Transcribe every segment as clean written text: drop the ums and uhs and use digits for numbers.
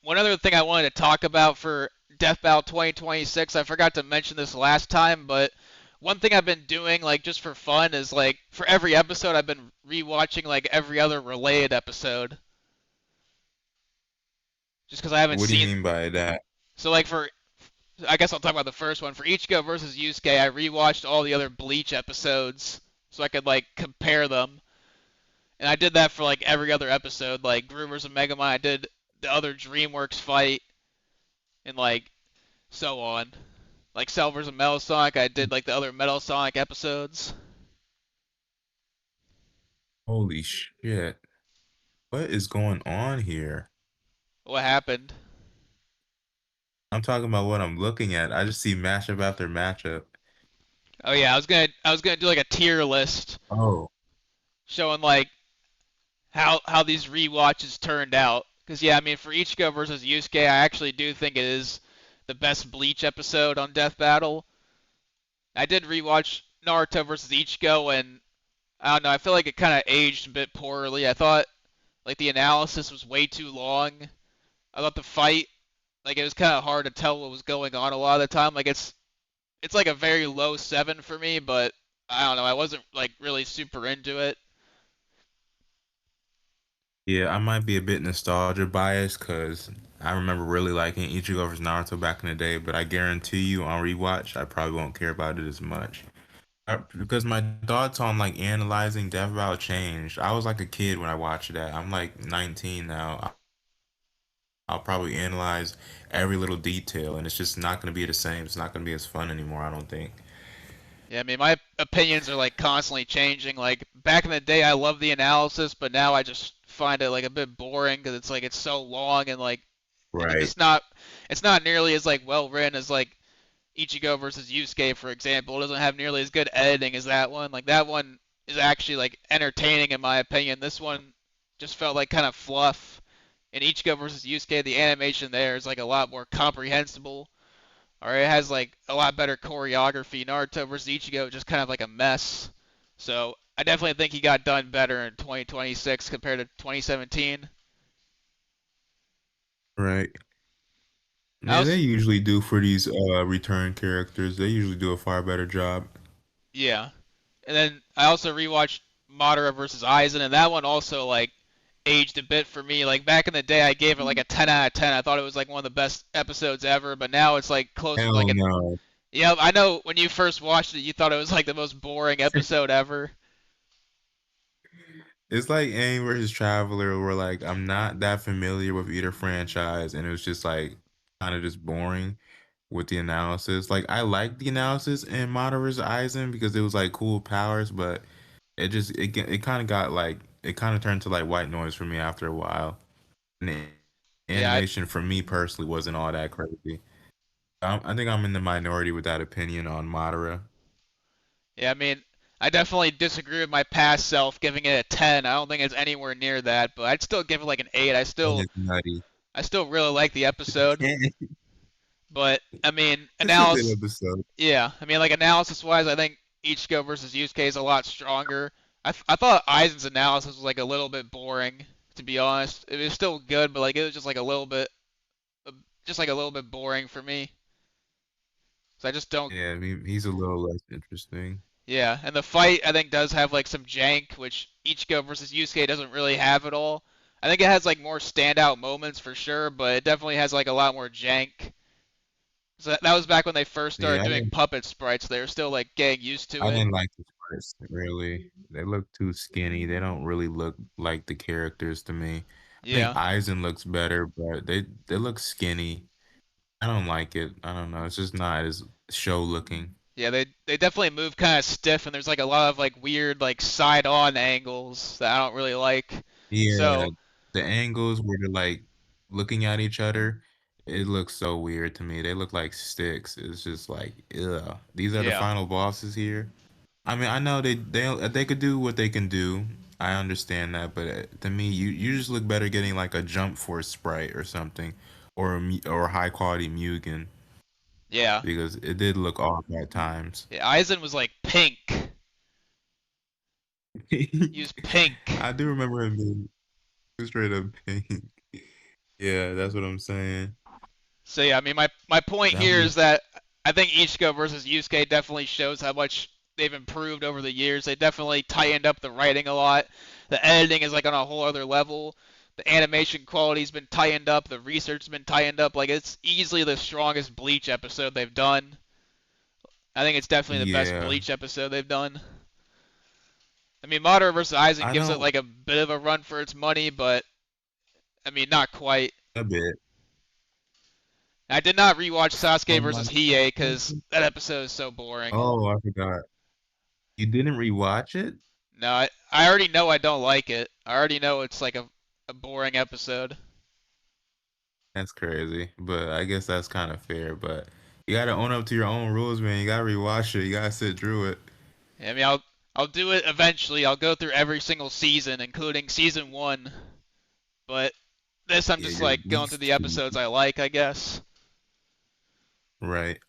one other thing I wanted to talk about for Death Battle 2026, I forgot to mention this last time, but one thing I've been doing, like just for fun, is like for every episode, I've been rewatching like every other related episode, just because I haven't What do you seen. mean by that? So like for, I guess I'll talk about the first one. For Ichigo versus Yusuke, I rewatched all the other Bleach episodes so I could like compare them, and I did that for like every other episode, like Gru versus Megamind. I did the other DreamWorks fight, and like so on. Like Cell vs. Metal Sonic, I did like the other Metal Sonic episodes. Holy shit. What is going on here? What happened? I'm talking about what I'm looking at. I just see matchup after matchup. Oh yeah, I was gonna do like a tier list Oh, showing like how these rewatches turned out. Cause yeah, I mean for Ichigo versus Yusuke, I actually do think it is the best Bleach episode on Death Battle. I did rewatch Naruto versus Ichigo, and I don't know, I feel like it kind of aged a bit poorly. I thought like the analysis was way too long. I thought the fight, like it was kind of hard to tell what was going on a lot of the time. Like it's like a very low 7 for me, but I don't know. I wasn't like really super into it. yeah, I might be a bit nostalgia biased because I remember really liking Ichigo vs Naruto back in the day, but I guarantee you on rewatch, I probably won't care about it as much. Because my thoughts on like analyzing Death Battle changed. I was like a kid when I watched that. I'm like 19 now. I'll probably analyze every little detail, and it's just not going to be the same. It's not going to be as fun anymore, I don't think. Yeah, I mean my opinions are like constantly changing. Like back in the day, I loved the analysis, but now I just find it like a bit boring because it's like it's so long and like Right. it's not nearly as like well written as like Ichigo versus Yusuke, for example. It doesn't have nearly as good editing as that one. Like that one is actually like entertaining in my opinion. This one just felt like kind of fluff. In Ichigo versus Yusuke, the animation there is like a lot more comprehensible, or it has like a lot better choreography. Naruto versus Ichigo just kind of like a mess. So I definitely think he got done better in 2026 compared to 2017. Right. I Yeah, they was usually do for these return characters. They usually do a far better job. Yeah, and then I also rewatched Madara versus Aizen, and that one also like aged a bit for me. Like back in the day, I gave it like a 10 out of 10. I thought it was like one of the best episodes ever, but now it's like closer to like Hell an. no. Yeah, I know when you first watched it, you thought it was like the most boring episode ever. It's like Aang versus Traveler, where like I'm not that familiar with either franchise, and it was just like kind of just boring with the analysis. Like I liked the analysis in Madara vs. Aizen because it was like cool powers, but it kind of got like it kind of turned to like white noise for me after a while. And the Yeah, animation for me personally wasn't all that crazy. I think I'm in the minority with that opinion on Madara. yeah. I mean, I definitely disagree with my past self giving it a 10. I don't think it's anywhere near that, but I'd still give it like an 8. And it's nutty. I still really like the episode, but I mean, It's a good analysis. episode. Yeah, I mean, like analysis wise, I think Ichigo versus Yusuke is a lot stronger. I thought Aizen's analysis was like a little bit boring, to be honest. It was still good, but like it was just like a little bit, just like a little bit boring for me. So I just don't. Yeah, he's a little less interesting. Yeah, and the fight I think does have like some jank, which Ichigo versus Yusuke doesn't really have at all. I think it has like more standout moments for sure, but it definitely has like a lot more jank. So that was back when they first started Yeah, doing puppet sprites. They were still like getting used to I it. didn't like the sprites really. They look too skinny. They don't really look like the characters to me. I think Yeah. Aizen looks better, but they look skinny. I don't like it. I don't know. It's just not as show looking. Yeah, they definitely move kind of stiff, and there's like a lot of like weird like side on angles that I don't really like. Yeah, So the angles where they're like looking at each other, it looks so weird to me. They look like sticks. It's just like, ugh. These are the yeah, final bosses here. I mean, I know they could do what they can do. I understand that, but to me, you just look better getting like a jump force sprite or something, or or high quality Mugen yeah, because it did look off at times. yeah. Aizen was like pink. He was pink. I do remember him being straight up pink. Yeah, that's what I'm saying. So yeah, I mean my point That here was is that I think Ichigo versus Yusuke definitely shows how much they've improved over the years. They definitely tightened up the writing a lot. The editing is like on a whole other level. The animation quality's been tightened up. The research's been tightened up. Like it's easily the strongest Bleach episode they've done. I think it's definitely the best yeah. Bleach episode they've done. I mean, Madara versus Aizen I gives it don't like a bit of a run for its money, but I mean, not quite. a bit. I did not rewatch Sasuke On my versus Hiei because that episode is so boring. Oh, I forgot. You didn't rewatch it? No, I already know I don't like it. I already know it's like a boring episode. That's crazy. But I guess that's kind of fair. But you gotta own up to your own rules, man. You gotta rewatch it. You gotta sit through it. I mean, I'll do it eventually. I'll go through every single season, including season one. But this, I'm Yeah, just you're like going through used the to. episodes I like, I guess. Right.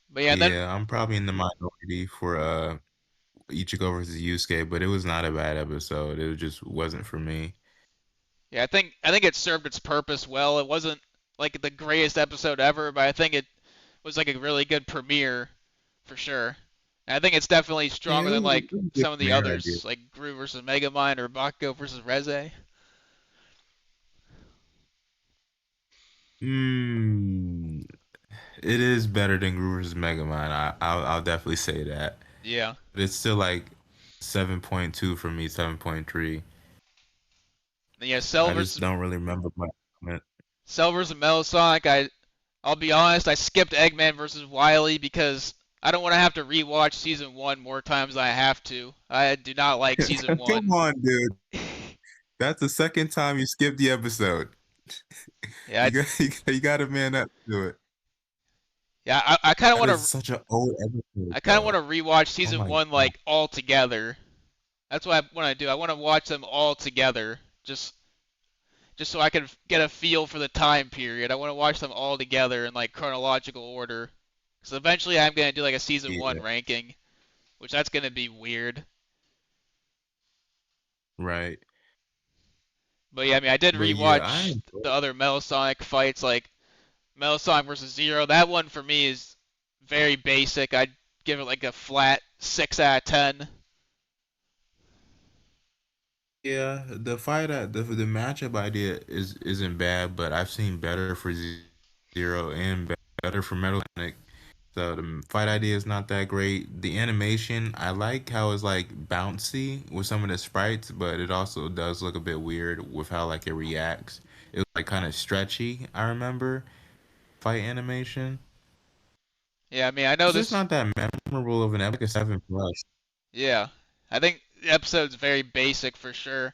But yeah, and then Yeah, I'm probably in the minority for Ichigo versus Yusuke, but it was not a bad episode. It just wasn't for me. yeah, I think it served its purpose well. It wasn't like the greatest episode ever, but I think it was like a really good premiere for sure. And I think it's definitely Yeah, stronger than like it was a good some of the premiere idea. others, like Gru versus Megamind or Bakugo versus Reze. Hmm. It is better than Groover's Megamind. I'll definitely say that. Yeah. But it's still like 7.2 for me, 7.3. And yeah, Cell I just versus don't really remember much from it. Cell versus Metal Sonic. I'll be honest, I skipped Eggman versus Wily because I don't want to have to rewatch season one more times than I have to. I do not like season Come one. on, dude. That's the second time you skipped the episode. Yeah, You got to man up to it. yeah. I kind of That want is to. such an old episode, I kind of want though. to rewatch Oh season my one God. like all together. That's what I want to do. I want to watch them all together, just so I can get a feel for the time period. I want to watch them all together in like chronological order. So eventually, I'm gonna do like a season one Yeah, ranking, which that's gonna be weird. right. But yeah, I mean, I did But yeah, I rewatch enjoy the other Metal Sonic fights, like Metal Sonic versus Zero. That one for me is very basic. I'd give it like a flat 6 out of 10. Yeah, the fight at the matchup idea isn't bad, but I've seen better for Zero and better for Metal Sonic. So the fight idea is not that great. The animation, I like how it's like bouncy with some of the sprites, but it also does look a bit weird with how like it reacts. It was like kind of stretchy, I remember, fight animation. Yeah, I mean, I know It's just this. not that memorable of an epic, like a 7 plus. Yeah, I think the episode's very basic for sure.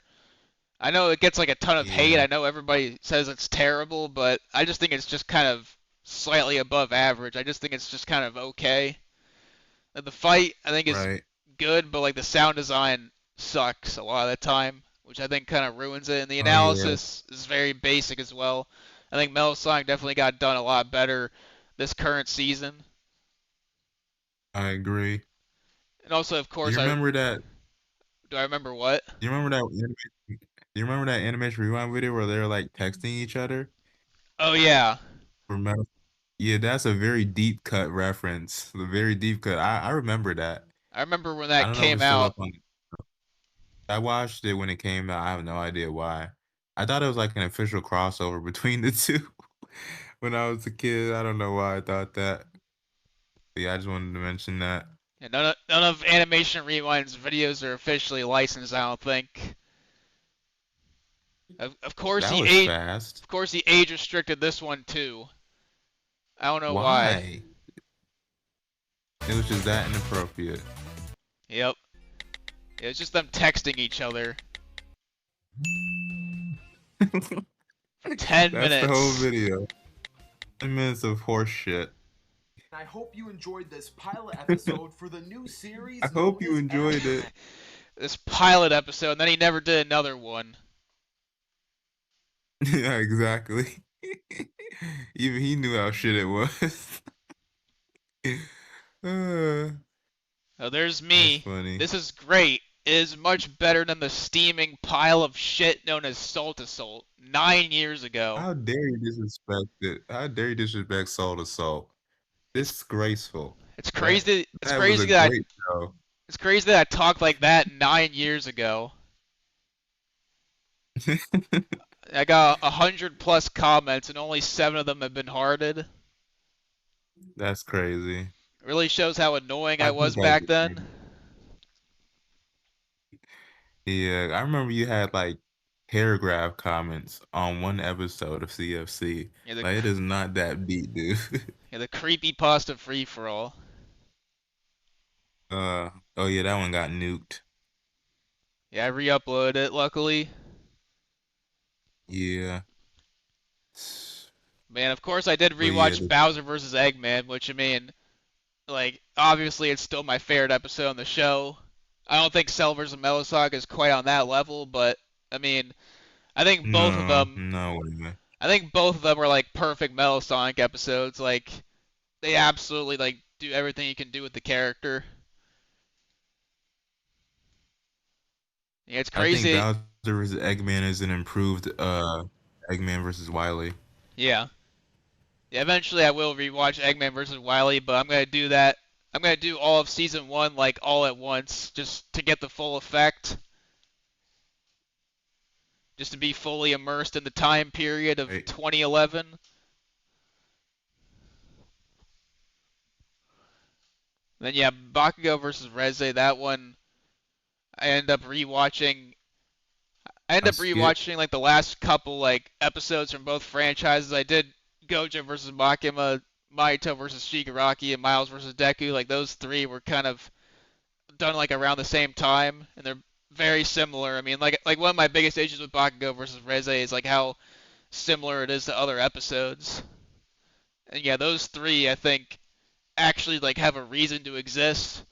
I know it gets like a ton of hate. Yeah, I know everybody says it's terrible, but I just think it's just kind of slightly above average. I just think it's just kind of okay. And the fight, I think, is right. good, but like the sound design sucks a lot of the time, which I think kind of ruins it. And the Oh yeah, analysis is very basic as well. I think Metal Sonic definitely got done a lot better this current season. I agree. And also, of course, You I remember that? do I remember what? You remember that? You remember that animation rewind video where they were like texting each other? Oh yeah, Remember? Yeah, that's a very deep cut reference. A very deep cut. I remember that. I remember when I that don't know if came it's still out. up on. I watched it when it came out. I have no idea why. I thought it was like an official crossover between the two when I was a kid. I don't know why I thought that. But yeah, I just wanted to mention that. And none of Animation Rewind's videos are officially licensed. I don't think. Of course That he was age fast. of course he age restricted this one too. I don't know why. Why? It was just that inappropriate. Yep. It was just them texting each other for 10 That's the whole minutes. video. 10 minutes of horse shit. I hope you enjoyed this pilot episode for the new series I known hope you as enjoyed it. This pilot episode, and then he never did another one. Yeah, exactly. Even he knew how shit it was. Uh, Oh, there's that's me. funny. This is great. is much better than the steaming pile of shit known as Salt Assault 9 years ago. How dare you disrespect it? How dare you disrespect Soul to Soul? It's Disgraceful. it's That crazy. It's that was crazy a that great show. it's crazy that I talked like that 9 years ago. I got 100 plus comments and only 7 of them have been hearted. That's crazy. It really shows how annoying I I was think I back did. then. Yeah, I remember you had like paragraph comments on one episode of CFC. Yeah, the Like it is not that deep, dude. yeah, the creepy pasta free for all. Oh yeah, that one got nuked. Yeah, I re-uploaded it luckily. Yeah. Man, of course I did But yeah, rewatch Bowser vs. Eggman, which I mean, like obviously it's still my favorite episode on the show. I don't think Cell vs. Melisog is quite on that level, but I mean, I think both of no, them, no way, man. I think both of them are like perfect Metal Sonic episodes. Like they absolutely like do everything you can do with the character. Yeah, it's I think crazy. Bowser vs. Eggman is an improved Eggman versus Wily. Yeah. Yeah, eventually I will rewatch Eggman vs. Wily, but I'm gonna do that. I'm gonna do all of season one like all at once, just to get the full effect, just to be fully immersed in the time period of Right. 2011. Then yeah, Bakugo versus Reze, that one I end up rewatching. I end I up skip. rewatching like the last couple like episodes from both franchises. I did Gojo versus Makima, Mahito versus Shigaraki, and Miles versus Deku. Like those three were kind of done like around the same time, and they're very similar. I mean, like one of my biggest issues with Bakugo versus Reze is like how similar it is to other episodes. And yeah, those three I think actually like have a reason to exist.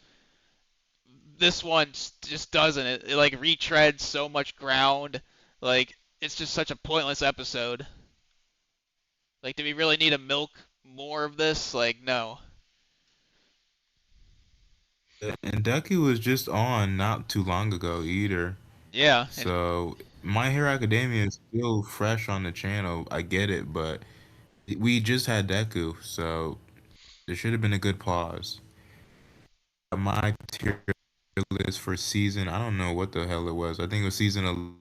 This one just doesn't. It like retreads so much ground. Like it's just such a pointless episode. Like, do we really need to milk more of this? Like, no. And Deku was just on not too long ago either. Yeah, and So My Hero Academia is still fresh on the channel. I get it, but we just had Deku, so there should have been a good pause. My tier list for season, I don't know what the hell it was. I think it was season 11.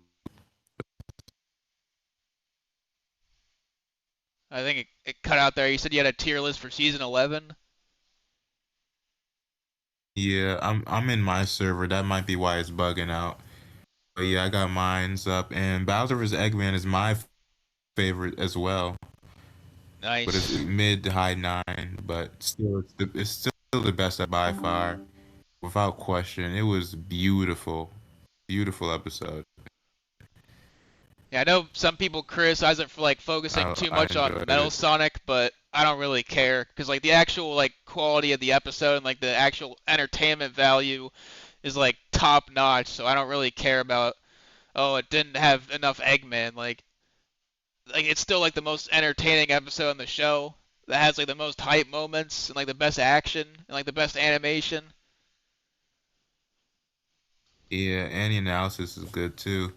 I think it cut out there. You said you had a tier list for season 11. Yeah, I'm in my server. That might be why it's bugging out. But yeah, I got mines up, and Bowser vs. Eggman is my favorite as well. But it's Nice. mid to high nine. But still, it's still the best by far, without question. It was beautiful, beautiful episode. Yeah, I know some people criticize it for like focusing too I much on enjoyed Metal it. Sonic, but I don't really care because like the actual like quality of the episode and like the actual entertainment value is like top notch. So I don't really care about oh it didn't have enough Eggman. Like it's still like the most entertaining episode on the show that has like the most hype moments and like the best action and like the best animation. Yeah, and the analysis is good too.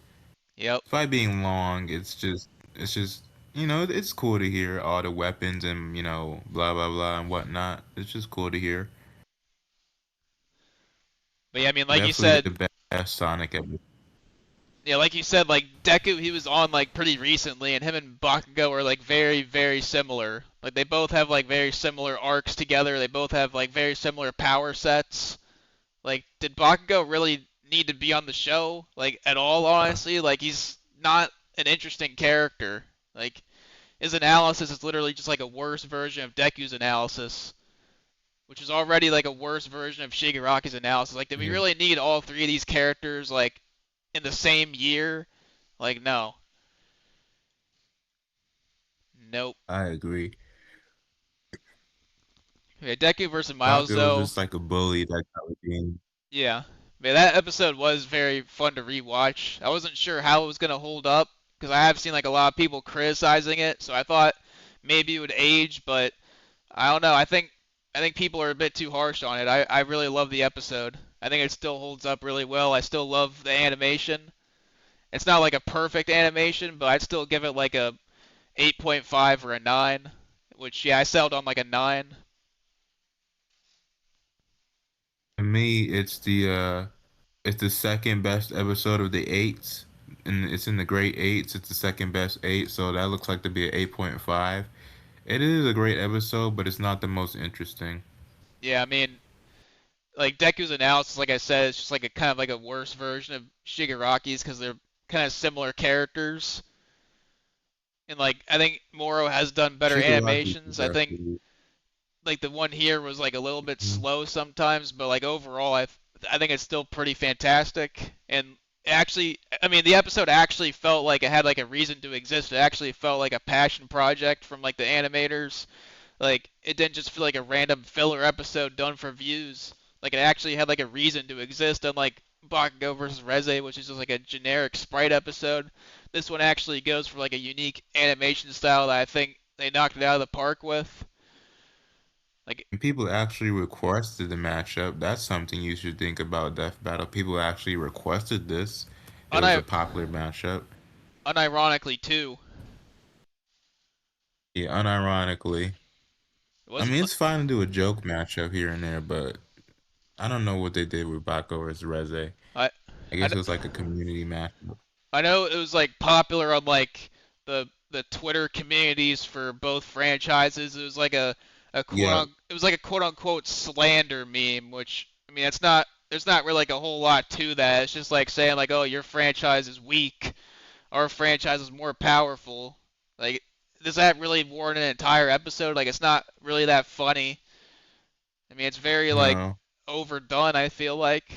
Yep. Despite being long, it's just it's cool to hear all the weapons and blah blah blah and whatnot. It's just cool to hear. But yeah, I mean like you Definitely said, the best Sonic ever. yeah, like you said, like Deku, he was on like pretty recently, and him and Bakugo are like very, very similar. Like they both have like very similar arcs together. They both have like very similar power sets. Like, did Bakugo really need to be on the show? Like at all, honestly? Like he's not an interesting character. Like his analysis is literally just like a worse version of Deku's analysis, which is already like a worse version of Shigaraki's analysis. Like, did we Yeah, really need all three of these characters like in the same year? Like, no. Nope. I agree. Yeah, Deku versus Miles, Bakugo was though. just like a bully that kind of game. Yeah. Man, that episode was very fun to rewatch. I wasn't sure how it was going to hold up because I have seen like a lot of people criticizing it, so I thought maybe it would age, but I don't know. I think people are a bit too harsh on it. I really love the episode. I think it still holds up really well. I still love the animation. It's not like a perfect animation, but I'd still give it like a 8.5 or a 9, which yeah, I settled on like a 9. To me, it's the second best episode of the eights, and it's in the great eights. It's the second best eight, so that looks like to be an 8.5. It is a great episode, but it's not the most interesting. Yeah, I mean, like Deku's analysis, like I said, it's just like a kind of like a worse version of Shigaraki's because they're kind of similar characters. And like I think Moro has done better Shigaraki's the animations. I best think dude. like the one here was like a little bit Mhm. slow sometimes, but like overall, I think it's still pretty fantastic. And actually, I mean, the episode actually felt like it had like a reason to exist. It actually felt like a passion project from like the animators. Like it didn't just feel like a random filler episode done for views. Like it actually had like a reason to exist, unlike Bakugo versus Reze, which is just like a generic sprite episode. This one actually goes for like a unique animation style that I think they knocked it out of the park with. Like And people actually requested the matchup. That's something you should think about Death Battle. People actually requested this. It was a uni- popular matchup. unironically too, Yeah, unironically. it I wasn't. mean, it's fine to do a joke matchup here and there, but I don't know what they did with Baco versus Reze. I, I I, guess it was like a community matchup. I know it was like popular on like the Twitter communities for both franchises. It was like a Yeah, it was like a quote unquote slander meme, which I mean it's not there's not really like a whole lot to that. It's just like saying like, oh, your franchise is weak, our franchise is more powerful. Like, does that really warrant an entire episode? Like, it's not really that funny. I mean, it's very like no. overdone. I feel like.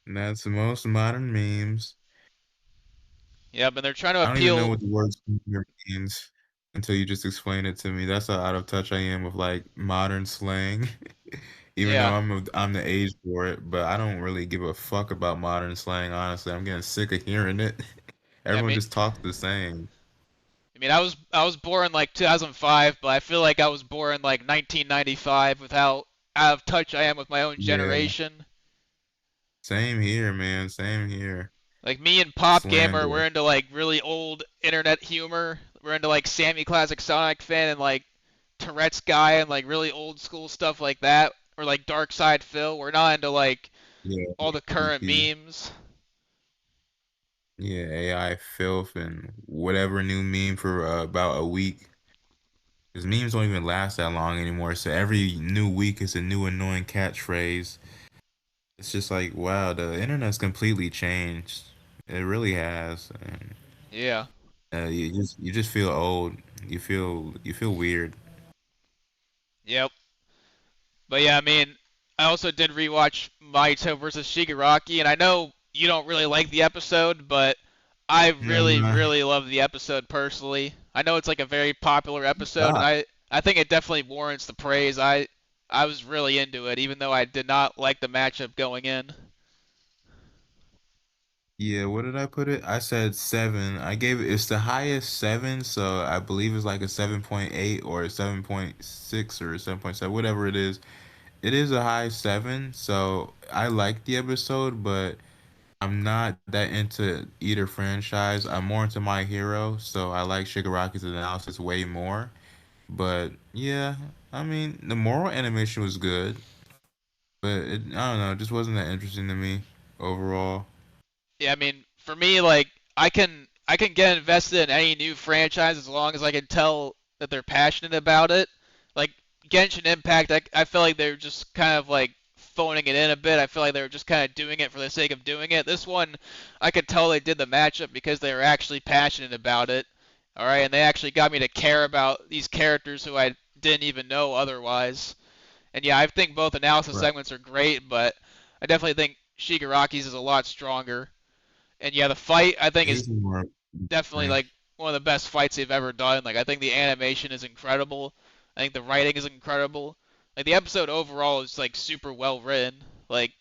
That's the most modern memes. Yeah, but they're trying to I don't even know appeal. what the word smear means until you just explain it to me. That's how out of touch I am with like modern slang. Even though Yeah, I'm the age for it, but I don't really give a fuck about modern slang, honestly. I'm getting sick of hearing it. yeah. Everyone just talks the same. I was born like 2005, but I feel like I was born like 1995 with how out of touch I am with my own Yeah, generation. same here, man. Same here. Like me and Pop Gamer, Slander. we're into like really old internet humor. We're into like Sammy Classic Sonic fan and like Tourette's guy and like really old school stuff like that. Or like Dark Side Phil. We're not into like Yeah, all the current EP. memes. Yeah, AI filth and whatever new meme for about a week. Because memes don't even last that long anymore. So every new week is a new annoying catchphrase. It's just like, wow, the internet's completely changed. It really has. And, Yeah. you just feel old. You feel weird. Yep. But yeah, I mean, I also did rewatch Maito versus Shigaraki, and I know you don't really like the episode, but I really, Nah, really love the episode personally. I know it's like a very popular episode, and stop. I think it definitely warrants the praise. I was really into it, even though I did not like the matchup going in. Yeah, what did I put it? I said seven. I gave it, it's the highest seven, so I believe it's like a 7.8 or a 7.6 or a 7.7, whatever it is. It is a high seven, so I like the episode, but I'm not that into either franchise. I'm more into My Hero, so I like Shigaraki's analysis way more. But yeah, I mean, the moral animation was good, but I don't know, it just wasn't that interesting to me overall. Yeah, I mean, for me, like I can get invested in any new franchise as long as I can tell that they're passionate about it. Like Genshin Impact, I feel like they're just kind of like phoning it in a bit. I feel like they were just kind of doing it for the sake of doing it. This one, I could tell they did the matchup because they were actually passionate about it. All right, and they actually got me to care about these characters who I didn't even know otherwise. And yeah, I think both analysis Right. segments are great, but I definitely think Shigaraki's is a lot stronger. And yeah, the fight I think It is is more definitely interesting. like one of the best fights they've ever done. Like I think the animation is incredible. I think the writing is incredible. Like the episode overall is like super well written. Like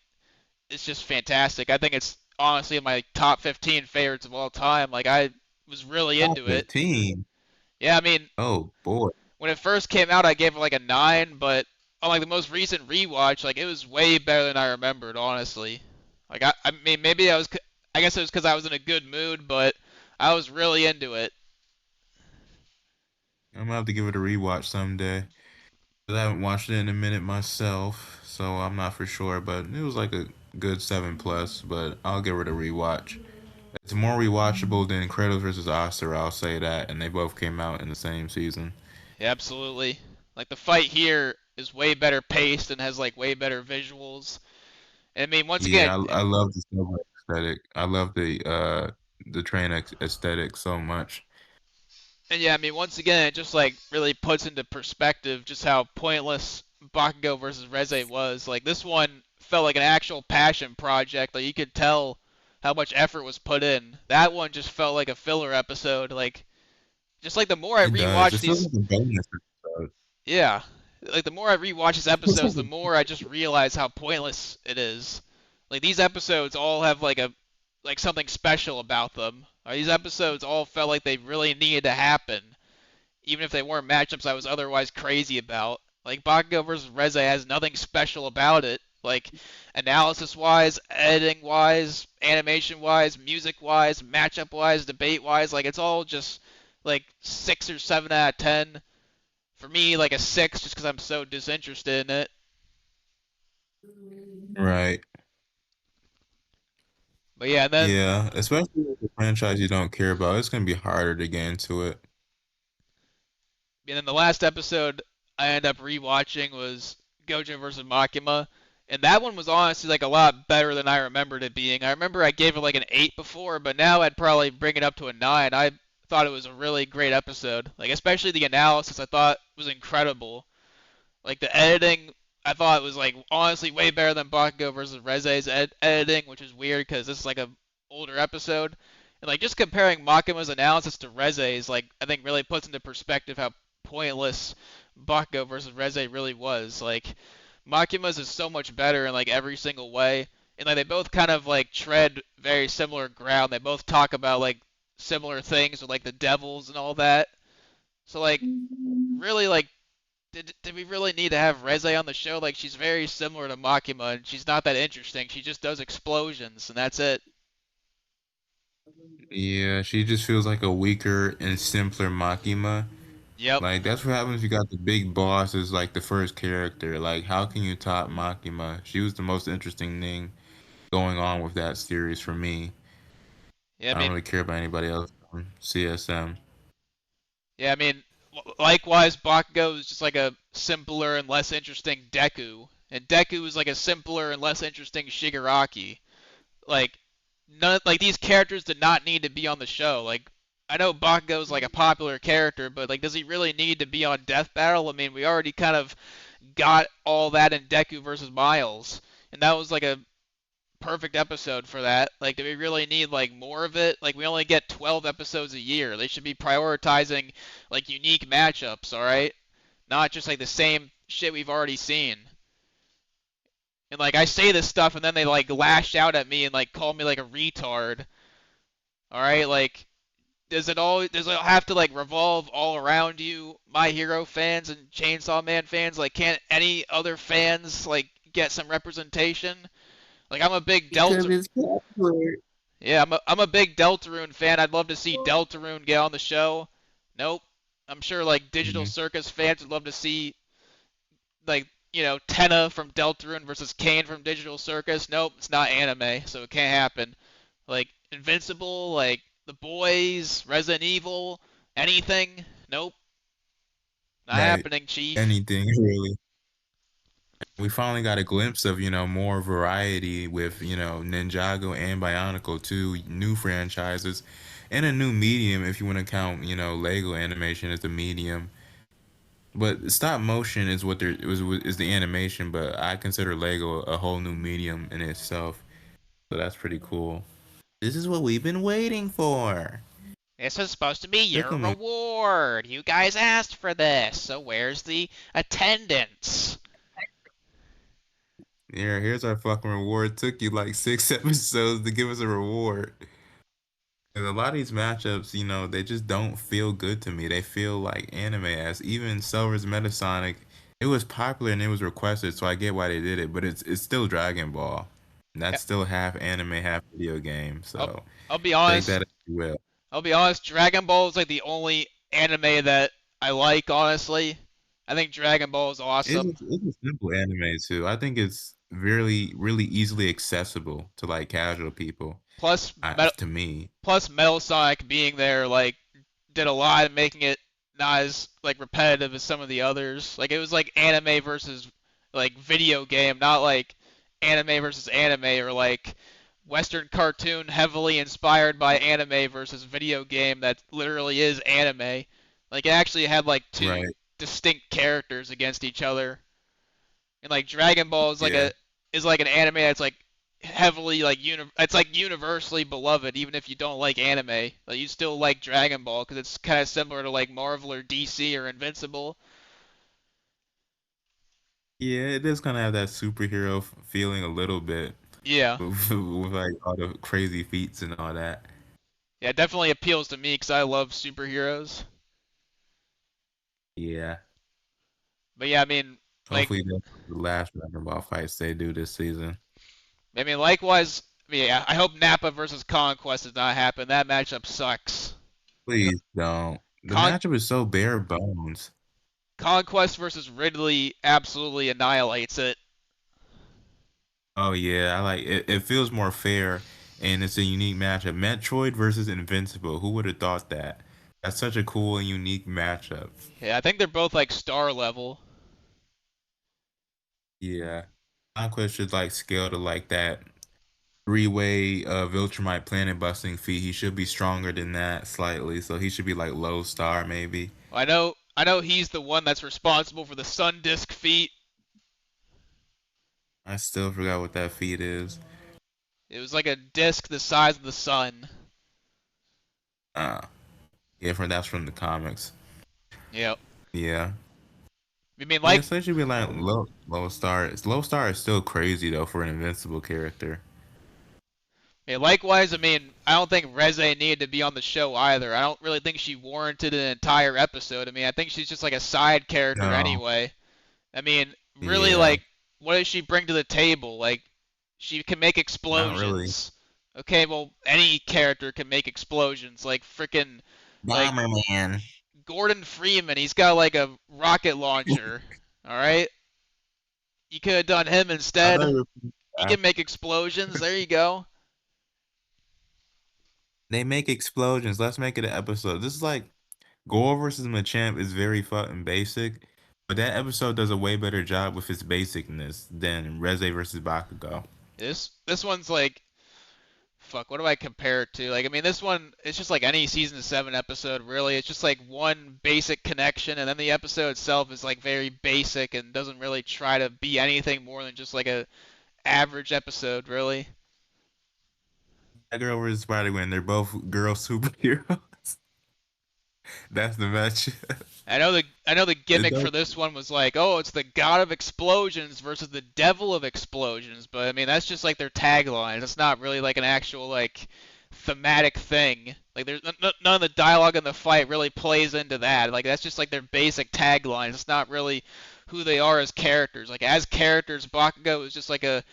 it's just fantastic. I think it's honestly in my top 15 favorites of all time. Like I was really Top into it. 15. Yeah, I mean Oh boy. when it first came out I gave it like a 9, but on like the most recent rewatch, like it was way better than I remembered, honestly. Like I mean, maybe I guess it was because I was in a good mood, but I was really into it. I'm gonna have to give it a rewatch someday. 'Cause I haven't watched it in a minute myself, so I'm not for sure. But it was like a good 7 plus. But I'll give it a rewatch. It's more rewatchable than Kratos versus Aster, I'll say that, and they both came out in the same season. Yeah, absolutely. Like the fight here is way better paced and has like way better visuals. And I mean, once again, Yeah, I love the silver aesthetic. I love the train aesthetic so much. and yeah, I mean, once again, it just like really puts into perspective just how pointless Bakugo versus Reze was. Like this one felt like an actual passion project. Like you could tell how much effort was put in. That one just felt like a filler episode. Like just like the more I It does. rewatch It feels these, like a bonus episode. yeah, like the more I rewatch these It feels episodes, like the more I just realize how pointless it is. Like these episodes all have like something special about them. These episodes all felt like they really needed to happen, even if they weren't matchups I was otherwise crazy about. Like Bakugo versus Reze has nothing special about it. Like analysis wise, editing wise, animation wise, music wise, matchup wise, debate wise, like it's all just like 6 or 7 out of 10. For me, like a 6 just because I'm so disinterested in it. right. But yeah, and then Yeah, especially with the franchise you don't care about, it's gonna be harder to get into it. the last episode I ended up rewatching was Gojo versus Makima, and that one was honestly like a lot better than I remembered it being. I remember I gave it like an 8 before, but now I'd probably bring it up to a 9. I thought it was a really great episode. Like especially the analysis I thought was incredible. Like the editing, I thought was like honestly way better than Bakugo versus Reze's editing, which is weird because this is like a older episode. And like just comparing Makima's analysis to Reze's, like I think really puts into perspective how pointless Bakugo versus Reze really was. Like Makima's is so much better in like every single way, and like they both kind of like tread very similar ground. They both talk about like similar things with like the devils and all that. So like really like did we really need to have Reze on the show? Like she's very similar to Makima, and she's not that interesting. She just does explosions, and that's it. Yeah, she just feels like a weaker and simpler Makima. Yep. Like that's what happens. You got the big boss as like the first character. Like how can you top Makima? She was the most interesting thing going on with that series for me. Yeah, I I don't mean, really care about anybody else on CSM. yeah, I mean, likewise, Bakugo is just like a simpler and less interesting Deku, and Deku is like a simpler and less interesting Shigaraki. Like, none, like these characters did not need to be on the show. Like, I know Bakugo's like a popular character, but like, does he really need to be on Death Battle? I mean, we already kind of got all that in Deku versus Miles, and that was like a perfect episode for that. Like, do we really need like more of it? Like, we only get 12 episodes a year. They should be prioritizing like unique matchups, all right? Not just like the same shit we've already seen. And like I say this stuff and then they like lash out at me and like call me like a retard. All right? Like does it have to like revolve all around you, My Hero fans and Chainsaw Man fans? Like can't any other fans like get some representation? Like I'm a big Because Delta. it's popular. Yeah, I'm a big Deltarune fan. I'd love to see Deltarune get on the show. Nope. I'm sure like Digital Mhm. Circus fans would love to see like Tenna from Deltarune versus Kane from Digital Circus. Nope, it's not anime, so it can't happen. Like Invincible, like The Boys, Resident Evil, anything. Nope, not Right. happening, Chief. Anything really. We finally got a glimpse of, more variety with, Ninjago and Bionicle, two new franchises, and a new medium if you want to count, Lego animation as a medium. But stop motion is what there is the animation, but I consider Lego a whole new medium in itself. So that's pretty cool. This is what we've been waiting for. This is supposed to be your Tickle me. reward. You guys asked for this, so where's the attendance? Here's our fucking reward. Took you like 6 episodes to give us a reward. And a lot of these matchups, they just don't feel good to me. They feel like anime as even Silver's Metasonic. It was popular and it was requested, so I get why they did it. But it's still Dragon Ball. And Yeah, that's still half anime, half video game. I'll So I'll be take honest. that as you will. I'll be honest. Dragon Ball is like the only anime that I like. Honestly, I think Dragon Ball is awesome. It's a simple anime too. I think it's really easily accessible to like casual people. Plus, To me, Metal Sonic being there like did a lot in making it not as like repetitive as some of the others. Like it was like anime versus like video game, not like anime versus anime or like Western cartoon heavily inspired by anime versus video game that literally is anime. Like it actually had like two right? distinct characters against each other. And like Dragon Ball Yeah. is like an anime that's like heavily like it's like universally beloved even if you don't like anime. Like you still like Dragon Ball because it's kind of similar to like Marvel or DC or Invincible. Yeah, it does kind of have that superhero feeling a little bit Yeah. with like all the crazy feats and all that. Yeah, it definitely appeals to me because I love superheroes. Yeah. But yeah, I mean, like, Hopefully the last Dragon Ball fights they do this season. likewise, I mean, yeah, I hope Nappa versus Conquest does not happen. That matchup sucks. Please don't. The Con- matchup is so bare bones. Conquest versus Ridley absolutely annihilates it. Oh yeah, I like it. It feels more fair and it's a unique matchup. Metroid versus Invincible. Who would have thought that? That's such a cool and unique matchup. Yeah, I think they're both like star level. Yeah. Conquest should like scale to like that three-way Viltrumite planet busting feat. He should be stronger than that slightly, so he should be like low star maybe. I know he's the one that's responsible for the Sun Disk feat. I still forgot what that feat is. It was like a disc the size of the sun. Uh yeah, that's from the comics. Yep. Yeah. I mean, Yeah, so it should be like low star. Low star is still crazy though for an invincible character. yeah, likewise, I mean, I don't think Reze needed to be on the show either. I don't really think she warranted an entire episode. I mean, I think she's just like a side character No. anyway. I mean, really, Yeah. like, what does she bring to the table? Like, she can make Not really. explosions. Okay, well, any character can make explosions. Like, freaking, like, Bomberman. Gordon Freeman, he's got, like, a rocket launcher. Alright? You could have done him I instead. thought you He were- can make explosions. There you go. They make explosions. Let's make it an episode. This is like Gore versus Machamp is very fucking basic, but that episode does a way better job with its basicness than Reze versus Bakugo. This one's like fuck, what do I compare it to? Like, I mean, this one, it's just like any season 7 episode, really. It's just like one basic connection, and then the episode itself is like very basic and doesn't really try to be anything more than just like a average episode, really. That girl versus Spider-Man, they're both girl superheroes. That's the match. I know the It gimmick does. for this one was like, oh, it's the god of explosions versus the devil of explosions, but I mean that's just like their tagline. It's not really like an actual like thematic thing. Like there's none of the dialogue in the fight really plays into that. Like that's just like their basic tagline. It's not really who they are as characters. Like as characters, Bakugo is just like a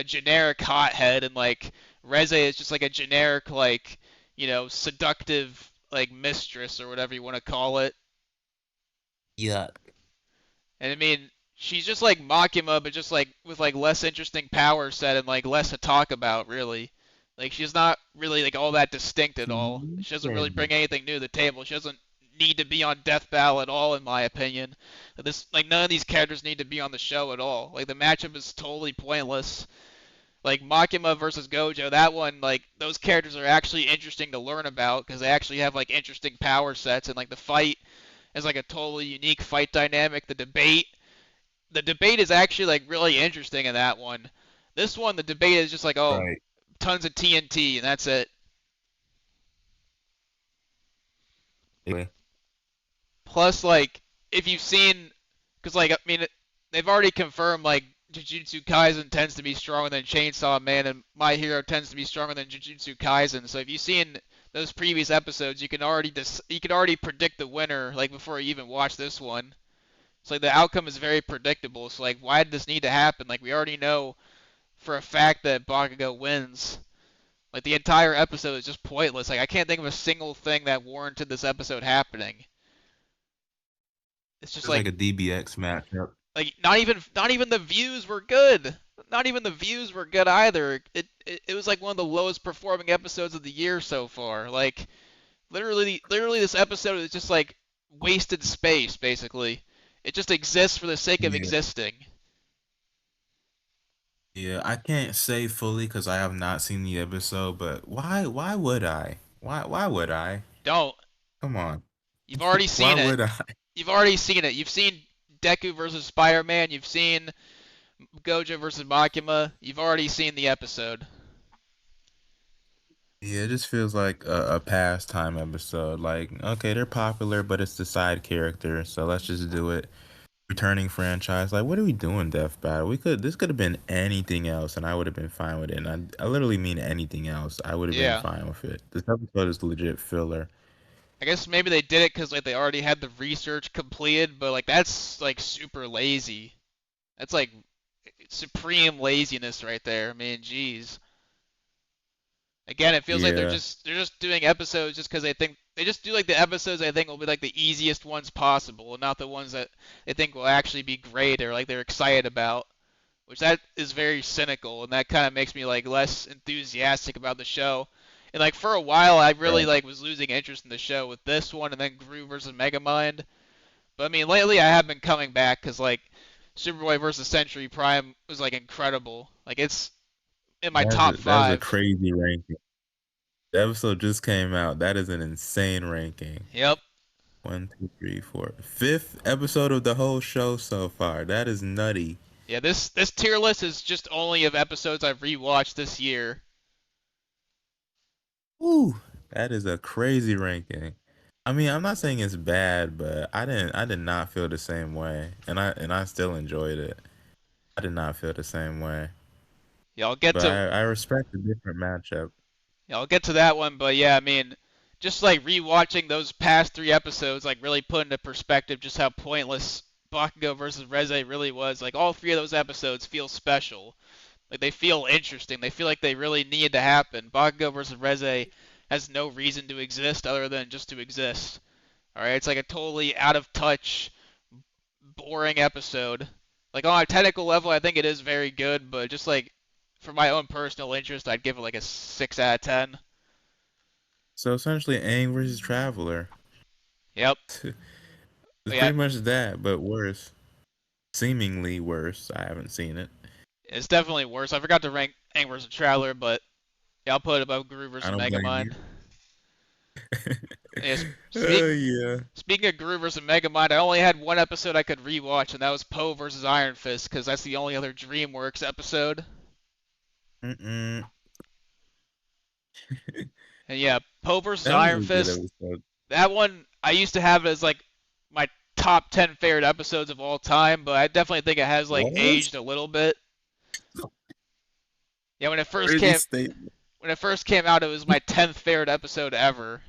generic hothead, and like Reze is just like a generic like seductive like mistress or whatever you want to call it. Yeah. And I mean, she's just like Makima, but just like with like less interesting power set and like less to talk about, really. Like she's not really like all that distinct at all. She doesn't really bring anything new to the table. She doesn't need to be on Death Battle at all, in my opinion. This like none of these characters need to be on the show at all. Like the matchup is totally pointless. Like Makima versus Gojo, that one like those characters are actually interesting to learn about because they actually have like interesting power sets, and like the fight is like a totally unique fight dynamic. The debate is actually like really interesting in that one. This one, the debate is just like, oh, Right. tons of TNT and that's it. Anyway, Plus, like, if you've seen, because like I mean, they've already confirmed like Jujutsu Kaisen tends to be stronger than Chainsaw Man, and My Hero tends to be stronger than Jujutsu Kaisen. So if you've seen those previous episodes, you can already predict the winner like before you even watch this one. So like the outcome is very predictable. So like why did this need to happen? Like we already know for a fact that Bakugo wins. Like the entire episode is just pointless. Like I can't think of a single thing that warranted this episode happening. It's just It's like a DBX matchup. like not even the views were good. Not even the views were good either. It was like one of the lowest performing episodes of the year so far. Like literally this episode is just like wasted space basically. It just exists for the sake of Yeah. existing. Yeah, I can't say fully because I have not seen the episode, but why would I? Why would I? Don't. Come on. You've already Why seen it. would I? You've already seen it. You've seen Deku versus Spider-Man. You've seen Gojo versus Makima. You've already seen the episode. Yeah, it just feels like a pastime episode. Like, okay, they're popular, but it's the side character, so let's just do it. Returning franchise. Like, what are we doing, Death Battle? This could have been anything else, and I would have been fine with it. And I literally mean anything else. I would have been Yeah. fine with it. This episode is legit filler. I guess maybe they did it because like they already had the research completed, but like that's like super lazy. That's like supreme laziness right there. I mean, jeez. Again, it feels like they're Yeah. just doing episodes just because they just do like the episodes they think will be like the easiest ones possible, and not the ones that they think will actually be great or like they're excited about. Which that is very cynical, and that kind of makes me like less enthusiastic about the show. And like for a while, I really Right. like was losing interest in the show with this one, and then Gru versus Megamind. But I mean, lately I have been coming back because like Superboy versus Century Prime was like incredible. Like it's in my top That is a five. crazy ranking. The episode just came out. That is an insane ranking. Yep. One, two, three, four. Fifth episode of the whole show so far. That is nutty. Yeah, this tier list is just only of episodes I've rewatched this year. Woo! That is a crazy ranking. I mean, I'm not saying it's bad, but I did not feel the same way. And I still enjoyed it. I did not feel the same way. Yeah, I'll get But to I respect the different matchup. Yeah, I'll get to that one, but yeah, I mean, just like rewatching those past three episodes, like really put into perspective just how pointless Bakugo versus Reze really was. Like all three of those episodes feel special. Like they feel interesting. They feel like they really need to happen. Bakugo versus Reze has no reason to exist other than just to exist. All right, it's like a totally out of touch, boring episode. Like on a technical level, I think it is very good, but just like for my own personal interest, I'd give it like a 6 out of 10. So essentially, Aang versus Traveler. Yep. It's Yeah, pretty much that, but worse. Seemingly worse. I haven't seen it. it's definitely worse. I forgot to rank Aang vs. Traveler, but yeah, I'll put it above Guru I vs. don't blame Megamind. you. Yeah, Oh yeah. speaking of Guru vs. Megamind, I only had one episode I could rewatch, and that was Poe vs. Iron Fist, because that's the only other DreamWorks episode. Mm-mm. And yeah, Poe vs. That was Iron a good Fist, episode. that one I used to have it as like my top 10 favorite episodes of all time, but I definitely think it has like What? aged a little bit. Yeah, Crazy statement. when it first came out, it was my 10th favorite episode ever.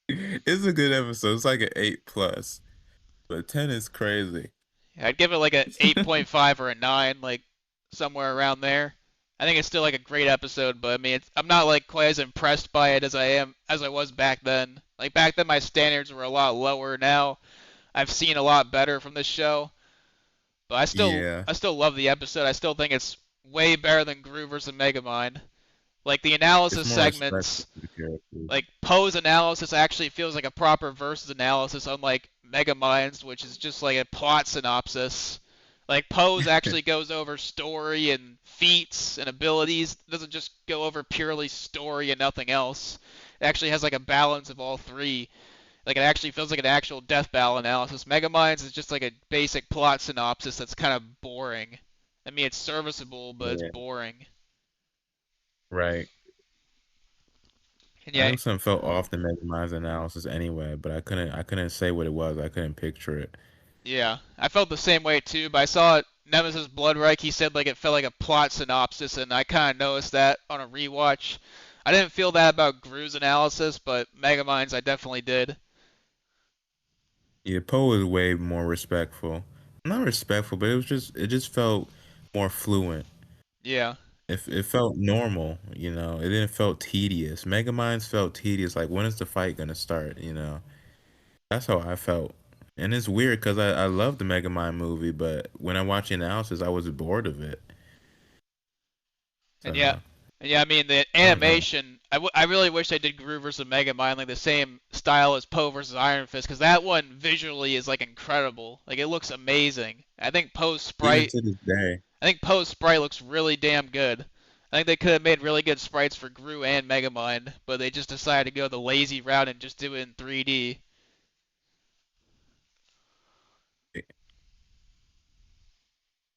It's a good episode. It's like an 8 plus, but 10 is crazy. Yeah, I'd give it like a 8.5 or a 9, like somewhere around there. I think it's still like a great episode, but I mean, I'm not like quite as impressed by it as I was back then. Like back then, my standards were a lot lower. Now, I've seen a lot better from this show, but Yeah, I still love the episode. I still think it's way better than Gru vs. Megamind. Like the it's analysis more respectful segments, to the characters. like Poe's analysis actually feels like a proper versus analysis, unlike Megamind's, which is just like a plot synopsis. Like Poe's actually goes over story and feats and abilities. It doesn't just go over purely story and nothing else. It actually has like a balance of all three. Like it actually feels like an actual death battle analysis. Megamind's is just like a basic plot synopsis that's kind of boring. I mean, it's serviceable, but it's Yeah, boring. right. And I yeah, know some felt off the Megamind analysis anyway, but I couldn't say what it was. I couldn't picture it. yeah, I felt the same way too, but I saw Nemesis Bloodreich, he said like it felt like a plot synopsis, and I kind of noticed that on a rewatch. I didn't feel that about Gru's analysis, but Megamind's I definitely did. Yeah, Poe was way more respectful. Not respectful, but it just felt more fluent. Yeah. It felt normal, you know. It didn't felt tedious. Megamind's felt tedious. Like when is the fight gonna start? You know. That's how I felt. And it's weird because I love the Megamind movie, but when I watch the analysis, I was bored of it. And yeah, So and yeah, I mean the I don't know. animation. I really wish they did Gru versus Megamind like the same style as Poe versus Iron Fist, because that one visually is like incredible. Like it looks amazing. Even to this day, I think Poe's sprite looks really damn good. I think they could have made really good sprites for Gru and Megamind, but they just decided to go the lazy route and just do it in 3D.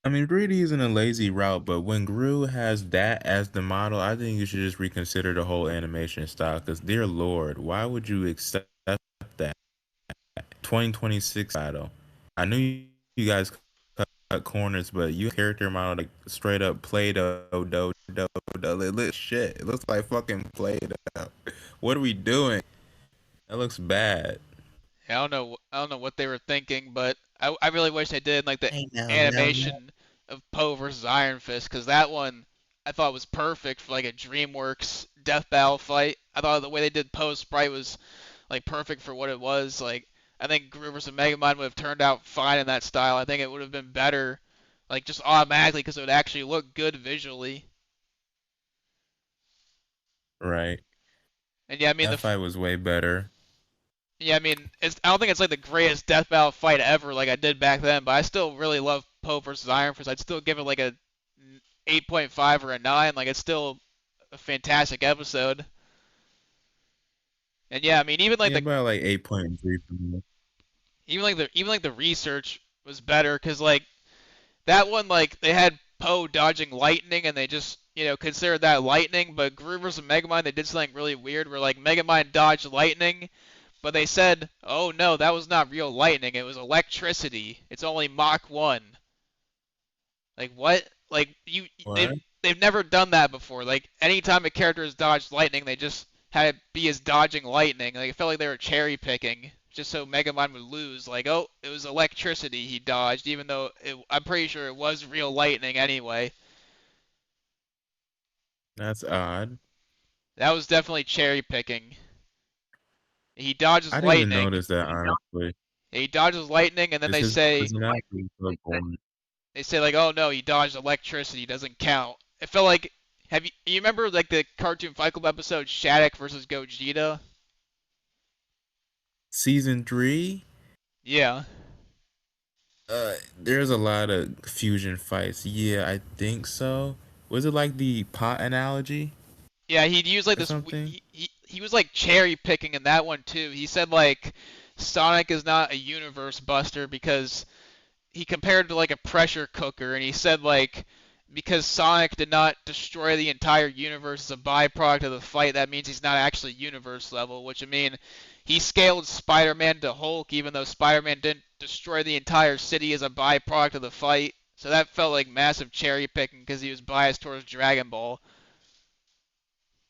I mean, 3D isn't a lazy route, but when Gru has that as the model, I think you should just reconsider the whole animation style. Because, dear Lord, why would you accept that 2026 battle? I knew you guys cut corners, but you character model like straight up Play-Doh, it looks shit. It looks like fucking Play-Doh. What are we doing? That looks bad. I don't know. I don't know what they were thinking, but I really wish they did like the Hey, no. animation of Poe versus Iron Fist, because that one I thought was perfect for like a DreamWorks Death Battle fight. I thought the way they did Poe's sprite was like perfect for what it was. Like I think Gru versus Megamind would have turned out fine in that style. I think it would have been better, like just automatically, because it would actually look good visually. Right. And yeah, I mean That fight was way better. I don't think it's like the greatest death battle fight ever, like I did back then, but I still really love Poe versus Iron Fist. I'd still give it like a 8.5 or a 9. Like it's still a fantastic episode. And yeah, I mean Yeah, about like 8.3 for me. even like the research was better, because like that one, like they had Poe dodging lightning and they just considered that lightning, but Gru versus Megamind they did something really weird where like Megamind dodged lightning, but they said, "Oh no, that was not real lightning. It was electricity. It's only Mach 1." Like what? Like What? they've never done that before. Like anytime a character has dodged lightning, they just had it be as dodging lightning. Like it felt like they were cherry picking just so Megamind would lose. Like, oh, it was electricity he dodged, even though I'm pretty sure it was real lightning anyway. That's odd. That was definitely cherry picking. He dodges I didn't even lightning. notice that honestly. He dodges lightning, and then It's they his say personality is so boring. they say like, oh no, he dodged electricity, doesn't count. It felt like you remember like the Cartoon Fight Club episode Shattuck versus Gogeta? Season 3, Yeah. there's a lot of fusion fights. Yeah, I think so. Was it like the pot analogy Yeah, he'd use like or this. something? He was like cherry picking in that one too. He said like Sonic is not a universe buster because he compared it to like a pressure cooker, and he said like because Sonic did not destroy the entire universe as a byproduct of the fight, that means he's not actually universe level. Which I mean, he scaled Spider-Man to Hulk, even though Spider-Man didn't destroy the entire city as a byproduct of the fight. So that felt like massive cherry picking because he was biased towards Dragon Ball.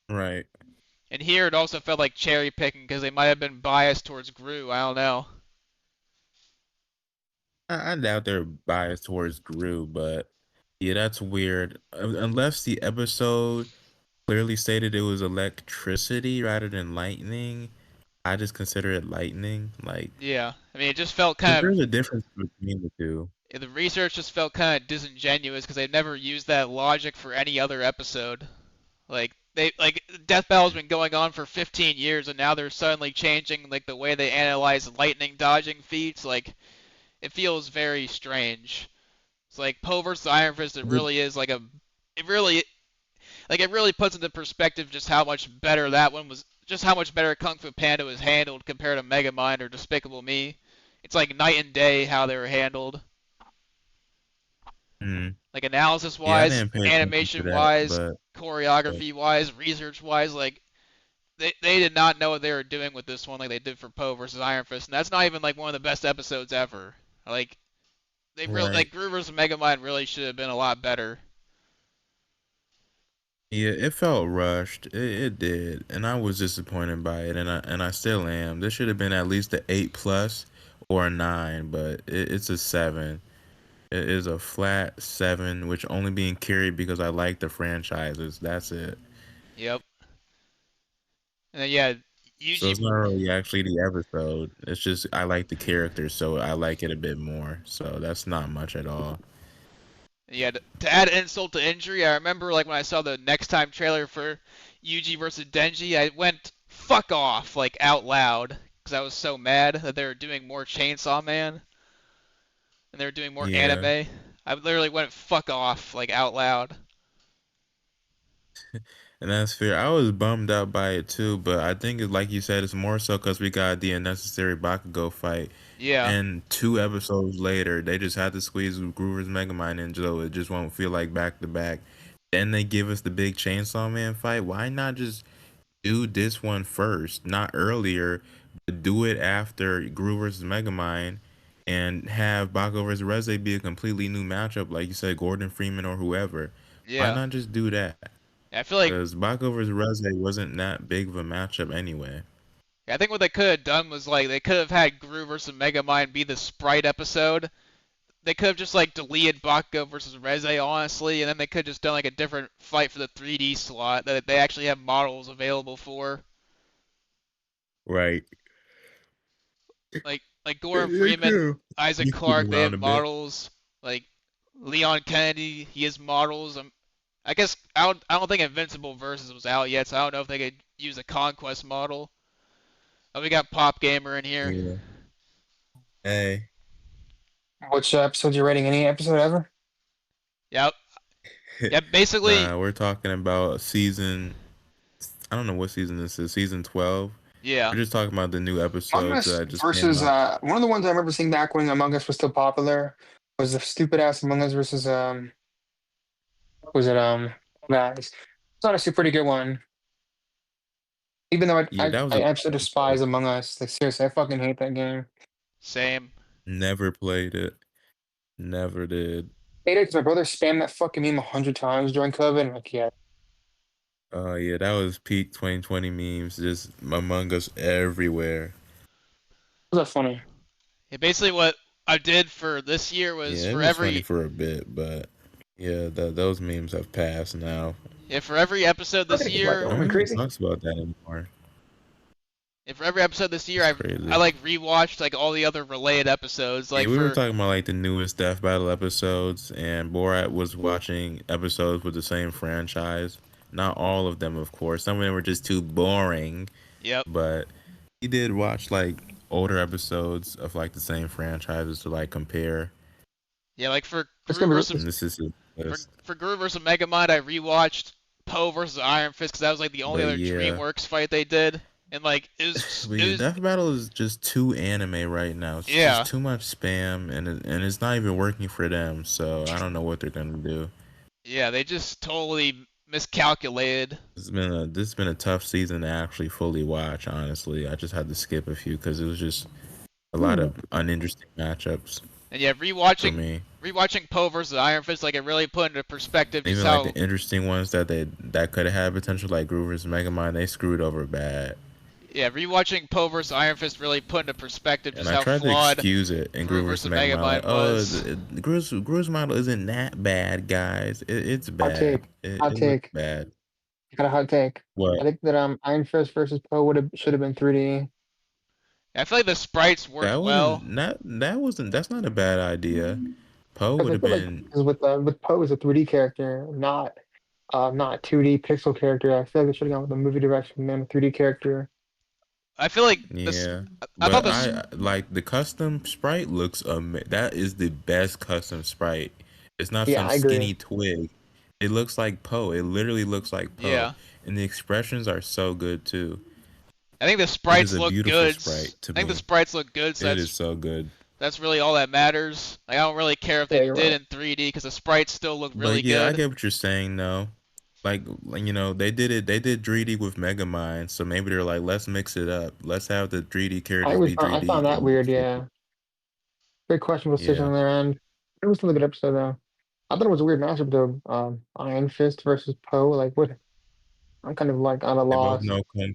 Right. And here it also felt like cherry picking because they might have been biased towards Gru. I don't know. I doubt they're biased towards Gru, but yeah, that's weird. Unless the episode clearly stated it was electricity rather than lightning, I just consider it lightning. Like, Yeah, I mean it just felt 'cause kind of there's a difference between the two. the research just felt kind of disingenuous because they've never used that logic for any other episode. Like Death Battle's been going on for 15 years and now they're suddenly changing like the way they analyze lightning dodging feats. Like it feels very strange. It's like Poe versus Iron Fist. It really is like it really it really puts into perspective just how much better that one was. Just how much better Kung Fu Panda was handled compared to Megamind or Despicable Me. It's like night and day how they were handled. Mm. Like analysis Yeah, I wise, didn't pay attention to animation that, wise, but choreography wise, research wise, like they did not know what they were doing with this one like they did for Poe versus Iron Fist, and that's not even like one of the best episodes ever. Like they really right. like Gru vs Megamind really should have been a lot better. Yeah, it felt rushed. It did, and I was disappointed by it, and I still am. This should have been at least the 8 plus, or a 9, but it's a 7. It is a flat 7, which only being carried because I like the franchises. That's it. Yep. And then, yeah, So Yuji. it's not really actually the episode. It's just I like the characters, so I like it a bit more. So that's not much at all. Yeah, to add insult to injury, I remember like when I saw the next time trailer for Yuji versus Denji, I went "fuck off" like out loud because I was so mad that they were doing more Chainsaw Man and they were doing more Yeah. anime. I literally went "fuck off" like out loud. And that's fair. I was bummed out by it too, but I think it's like you said, it's more so because we got the unnecessary Bakugo fight, Yeah, and 2 episodes later, they just had to squeeze Groover's Megamind in, so it just won't feel like back to back. Then they give us the big Chainsaw Man fight. Why not just do this one first, not earlier, but do it after Groove versus Megamind, and have Bakugo versus Reze be a completely new matchup, like you said, Gordon Freeman or whoever. Why yeah. not just do that? I feel like Because Bakugo vs. Reze wasn't that big of a matchup anyway. I think what they could have done was like they could have had Gru versus Megamind be the Sprite episode. They could have just like deleted Bakugo versus Reze, honestly, and then they could have just done like a different fight for the 3D slot that they actually have models available for. Right. Like Yeah, Gordon they Freeman, could. Isaac You could Clarke, move they have around a bit. models. Like Leon Kennedy, he has models. I guess I don't think Invincible Versus was out yet, so I don't know if they could use a Conquest model. Oh, we got Pop Gamer in here. Yeah. Hey. Which episode you rating? Any episode ever? Yeah, yeah. Basically, Nah, we're talking about season. I don't know what season this is. Season 12. yeah, We're just talking about the new Among episodes Us that just came versus out. one of the ones I remember seeing back when Among Us was still popular was the stupid ass Among Us versus was it guys. It's honestly a pretty good one. Even though Yeah, that was I a absolutely despise Among Us. Like seriously, I fucking hate that game. same. never played it. Never did. Hate it 'cause my brother spammed that fucking meme 100 times during COVID. I'm like, yeah, Yeah, that was peak 2020 memes, just Among Us everywhere. was that funny? Yeah, basically what I did for this year was Yeah, it for was funny every for a bit, but yeah, those memes have passed now. yeah for every episode this Okay, what, year. am I Nobody even crazy? talks about that anymore. Yeah, for every episode this year, It's I crazy. like rewatched like all the other related episodes. Yeah, Like we were for talking about like the newest Death Battle episodes, and Borat was watching episodes with the same franchise. Not all of them, of course. Some of them were just too boring, yep, but he did watch like older episodes of like the same franchises to like compare. yeah, like for It's Gru gonna be versus And this is his for, list. for Gru versus Megamind, I rewatched Poe versus Iron Fist because that was like the only But other yeah, DreamWorks fight they did, and like but it yeah, was Death Battle is just too anime right now. It's just yeah too much spam, and it's not even working for them. So I don't know what they're gonna do. yeah they just totally miscalculated. This has been a tough season to actually fully watch. Honestly, I just had to skip a few because it was just a lot of uninteresting matchups And yeah, for rewatching me. rewatching Poe versus Iron Fist, like it really put into perspective just Even like how the interesting ones that could have had potential, like Groover's Megamind, they screwed over bad. yeah rewatching Poe versus Iron Fist really put into perspective And just I how tried to flawed excuse it in Gru Groover's versus Megamind, like, Megamind was. the Groover's model isn't that bad, guys. It's Hot bad. take. It, Hot it looks take. bad. I got a hot take. I What? think that Iron Fist versus Poe would have should have been 3D. I feel like the sprites worked well. That's not a bad idea. Poe Because would I have feel like been. because with Poe as a 3D character, not 2D pixel character. I feel like they should have gone with the movie direction, man, a 3D character. I feel like this. Yeah, I thought but this. I like the custom sprite looks that is the best custom sprite. It's not Yeah, some I agree. skinny twig. It looks like Poe. It literally looks like Poe, Yeah, and the expressions are so good too. I think the It is sprites a look beautiful good. sprite to I think the me. sprites look good, so It is so good. that's really all that matters. Like I don't really care if they Yeah, you're did right. in 3D because the sprites still look really But yeah, I good. get what you're saying though. They did it. They did 3D with Megamind, so maybe they're like, let's mix it up. Let's have the 3D characters be I 3D found that and weird. Yeah, very questionable decision yeah. on their end. It was still a good episode though. I thought it was a weird matchup though. Iron Fist versus Poe. Like what? I'm kind of at a They both loss. know kung.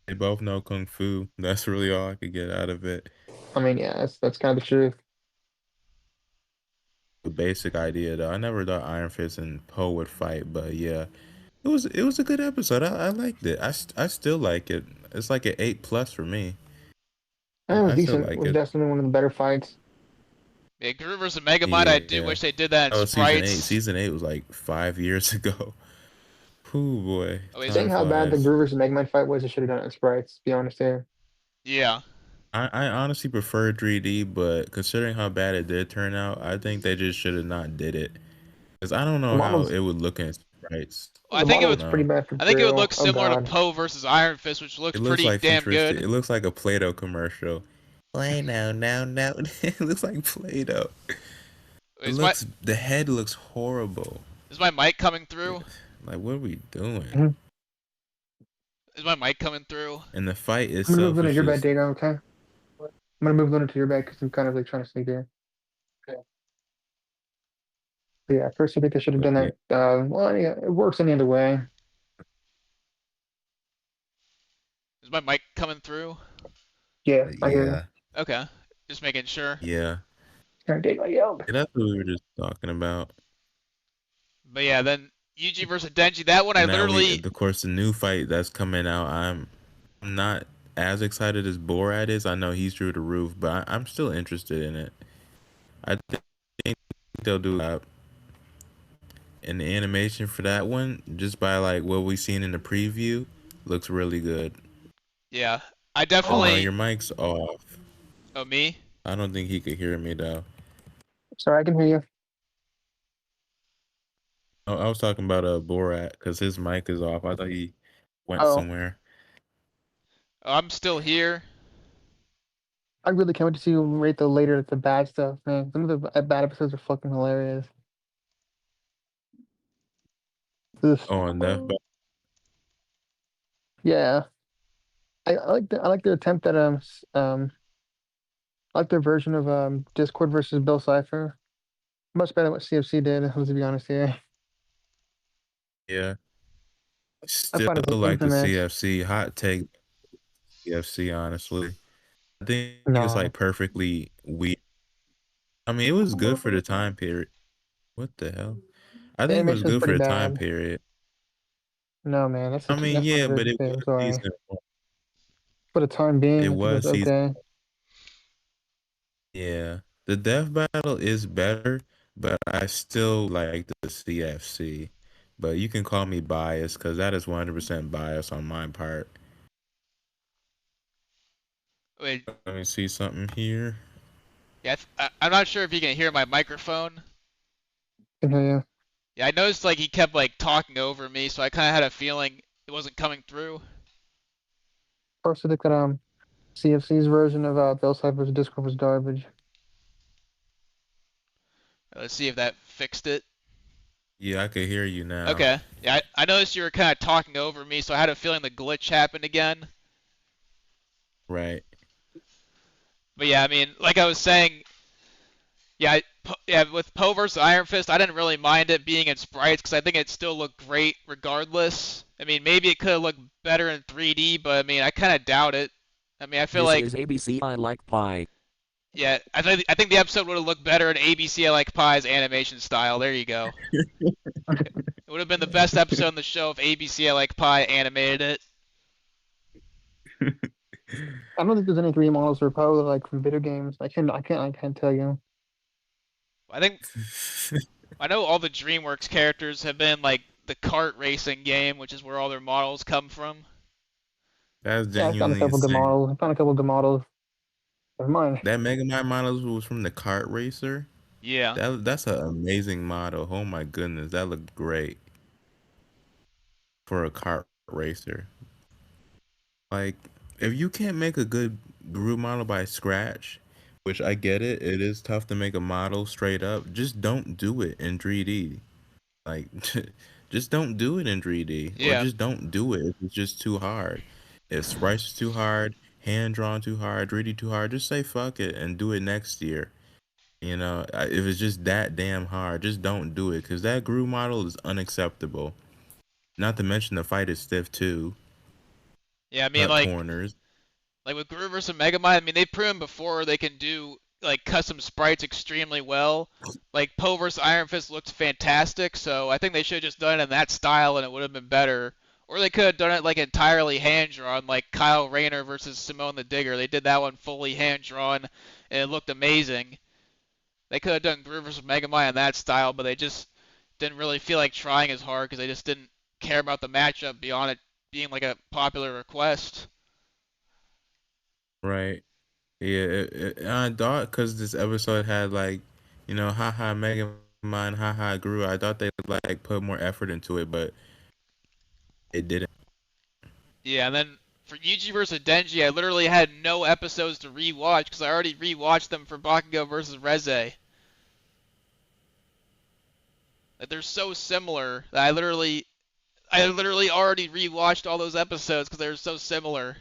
They both know kung fu. That's really all I could get out of it. I mean, yeah, that's kind of the truth. The basic idea though. I never thought Iron Fist and Poe would fight, but yeah, it was a good episode. I liked it. I still like it. It's like an 8+ for me. And it was I still decent. It like was it. definitely one of the better fights. Yeah, Gru versus Megamind, I do Yeah. wish they did that in Oh, season 8. sprites. Season 8 was like 5 years ago. Whew, boy, Oh, wait, Saying time how bad the flies. Gru versus Megamind fight was, they should have done it in sprites. To be honest, here. yeah. I honestly prefer 3D, but considering how bad it did turn out, I think they just should have not did it. Because I don't The know how models, it would look in sprites. Well, I the think it I model don't would. looks pretty know. bad for I think it would Gru. look Oh similar to God. Poe versus Iron Fist, which looks It looks pretty like damn futuristic. good. It looks like a Play-Doh commercial. Play-Doh, no. It looks like Play-Doh. Is my The head looks horrible. is my mic coming through? Like, what are we doing? Mhm. Is my mic coming through? And the fight I'm gonna move itself Luna to is your bed, just, Data. Okay. I'm gonna move Luna to your bed because I'm kind of like trying to sleep here. Okay. But yeah, first I think I should have but done yeah, that. Well, yeah, it works any other way. Is my mic coming through? Yeah, but I hear you. yeah, Okay. Just making sure. yeah. All right, Data, yelled. That's what we were just talking about. But yeah, then Yuji versus Denji, that one I And now literally. of course, the new fight that's coming out. I'm not as excited as Borat is. I know he's through the roof, but I'm still interested in it. I think they'll do and the animation for that one, just by like what we seen in the preview, looks really good. Yeah. I Oh no, definitely. your mic's off. Oh, me? I don't think he could hear me though. Sorry, I can hear you. Oh, I was talking about Borat because his mic is off. I thought he went Oh, somewhere. Oh, I'm still here. I really can't wait to see you rate the later the bad stuff, man. Some of the bad episodes are fucking hilarious. Ugh. Oh, and that. Yeah, I like their attempt at I like their version of Discord versus Bill Cipher. Much better than what CFC did. To be honest here, Yeah, I I still find it like the infamous. CFC hot take. CFC, honestly, I think it's No, like perfectly weird. I mean, it was good for the time period. What the hell? I the think it was animation is good for pretty the time bad. period. No, man, I mean, that's not a yeah, very but good it thing. was I'm sorry. season. For the time being, It I think it was was season. okay. Yeah, the Death Battle is better, but I still like the CFC. But you can call me biased because that is 100% bias on my part. Wait. Let me see something here. Yeah, I'm not sure if you can hear my microphone. I can hear you. Yeah, I noticed like he kept like talking over me, so I kind of had a feeling it wasn't coming through. First, I think that CFC's version of Bill Cipher's Discord was garbage. Let's see if that fixed it. Yeah, I could hear you now. Okay. Yeah, I noticed you were kind of talking over me, so I had a feeling the glitch happened again. Right. But yeah, I mean, like I was saying, yeah, yeah, with Poe versus Iron Fist, I didn't really mind it being in sprites because I think it still looked great regardless. I mean, maybe it could have looked better in 3D, but I mean, I kind of doubt it. I mean, I feel This like, is ABC. I like pie. yeah, I think the episode would have looked better in ABC I Like Pie's animation style. There you go. It would have been the best episode in the show if ABC I Like Pie animated it. I don't think there's any 3D models for Poe like from video games. I can't tell you. I think I know all the DreamWorks characters have been like the kart racing game, which is where all their models come from. That's Yeah, I found a genuinely couple good insane. models. I found a couple good models. Never mind. That Megamind model was from the kart racer. Yeah. That's an amazing model. Oh my goodness, that looked great for a kart racer. Like, if you can't make a good group model by scratch, which I get it, it is tough to make a model straight up. Just don't do it in 3D. Like, just don't do it in 3D, or Yeah. just don't do it if it's just too hard. If sprites is too hard, hand drawn too hard, 3D too hard, just say fuck it and do it next year. If it's just that damn hard, just don't do it because that Gru model is unacceptable. Not to mention the fight is stiff too. Yeah, I mean Cut like corners. Like with Guru versus Megamind, I mean they've proven before they can do like custom sprites extremely well. Like Poe versus Iron Fist looked fantastic, so I think they should have just done it in that style and it would have been better. Or they could have done it like entirely hand drawn, like Kyle Rayner versus Simone the Digger. They did that one fully hand drawn and it looked amazing. They could have done Guru versus Megamind in that style, but they just didn't really feel like trying as hard because they just didn't care about the matchup beyond it being like a popular request. Right. Yeah, I thought because this episode had like, haha Mega Man, haha Gru. I thought they like put more effort into it, but it didn't. Yeah, and then for Yuji versus Denji, I literally had no episodes to rewatch because I already rewatched them for Bakugo versus Reze. Like they're so similar that I literally already rewatched all those episodes because they're so similar.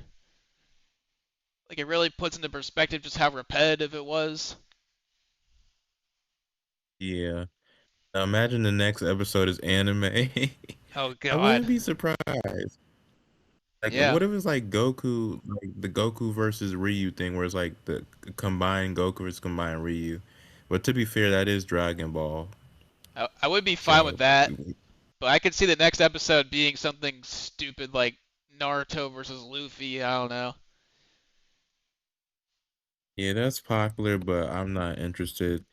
Like it really puts into perspective just how repetitive it was. Yeah. Now imagine the next episode is anime. Oh I God. wouldn't be surprised. Like, Yeah. what if it's like Goku, like the Goku versus Ryu thing, where it's like the combined Goku versus combined Ryu? But to be fair, that is Dragon Ball. I would be fine with So, that, but I could see the next episode being something stupid like Naruto versus Luffy. I don't know. yeah, that's popular, but I'm not interested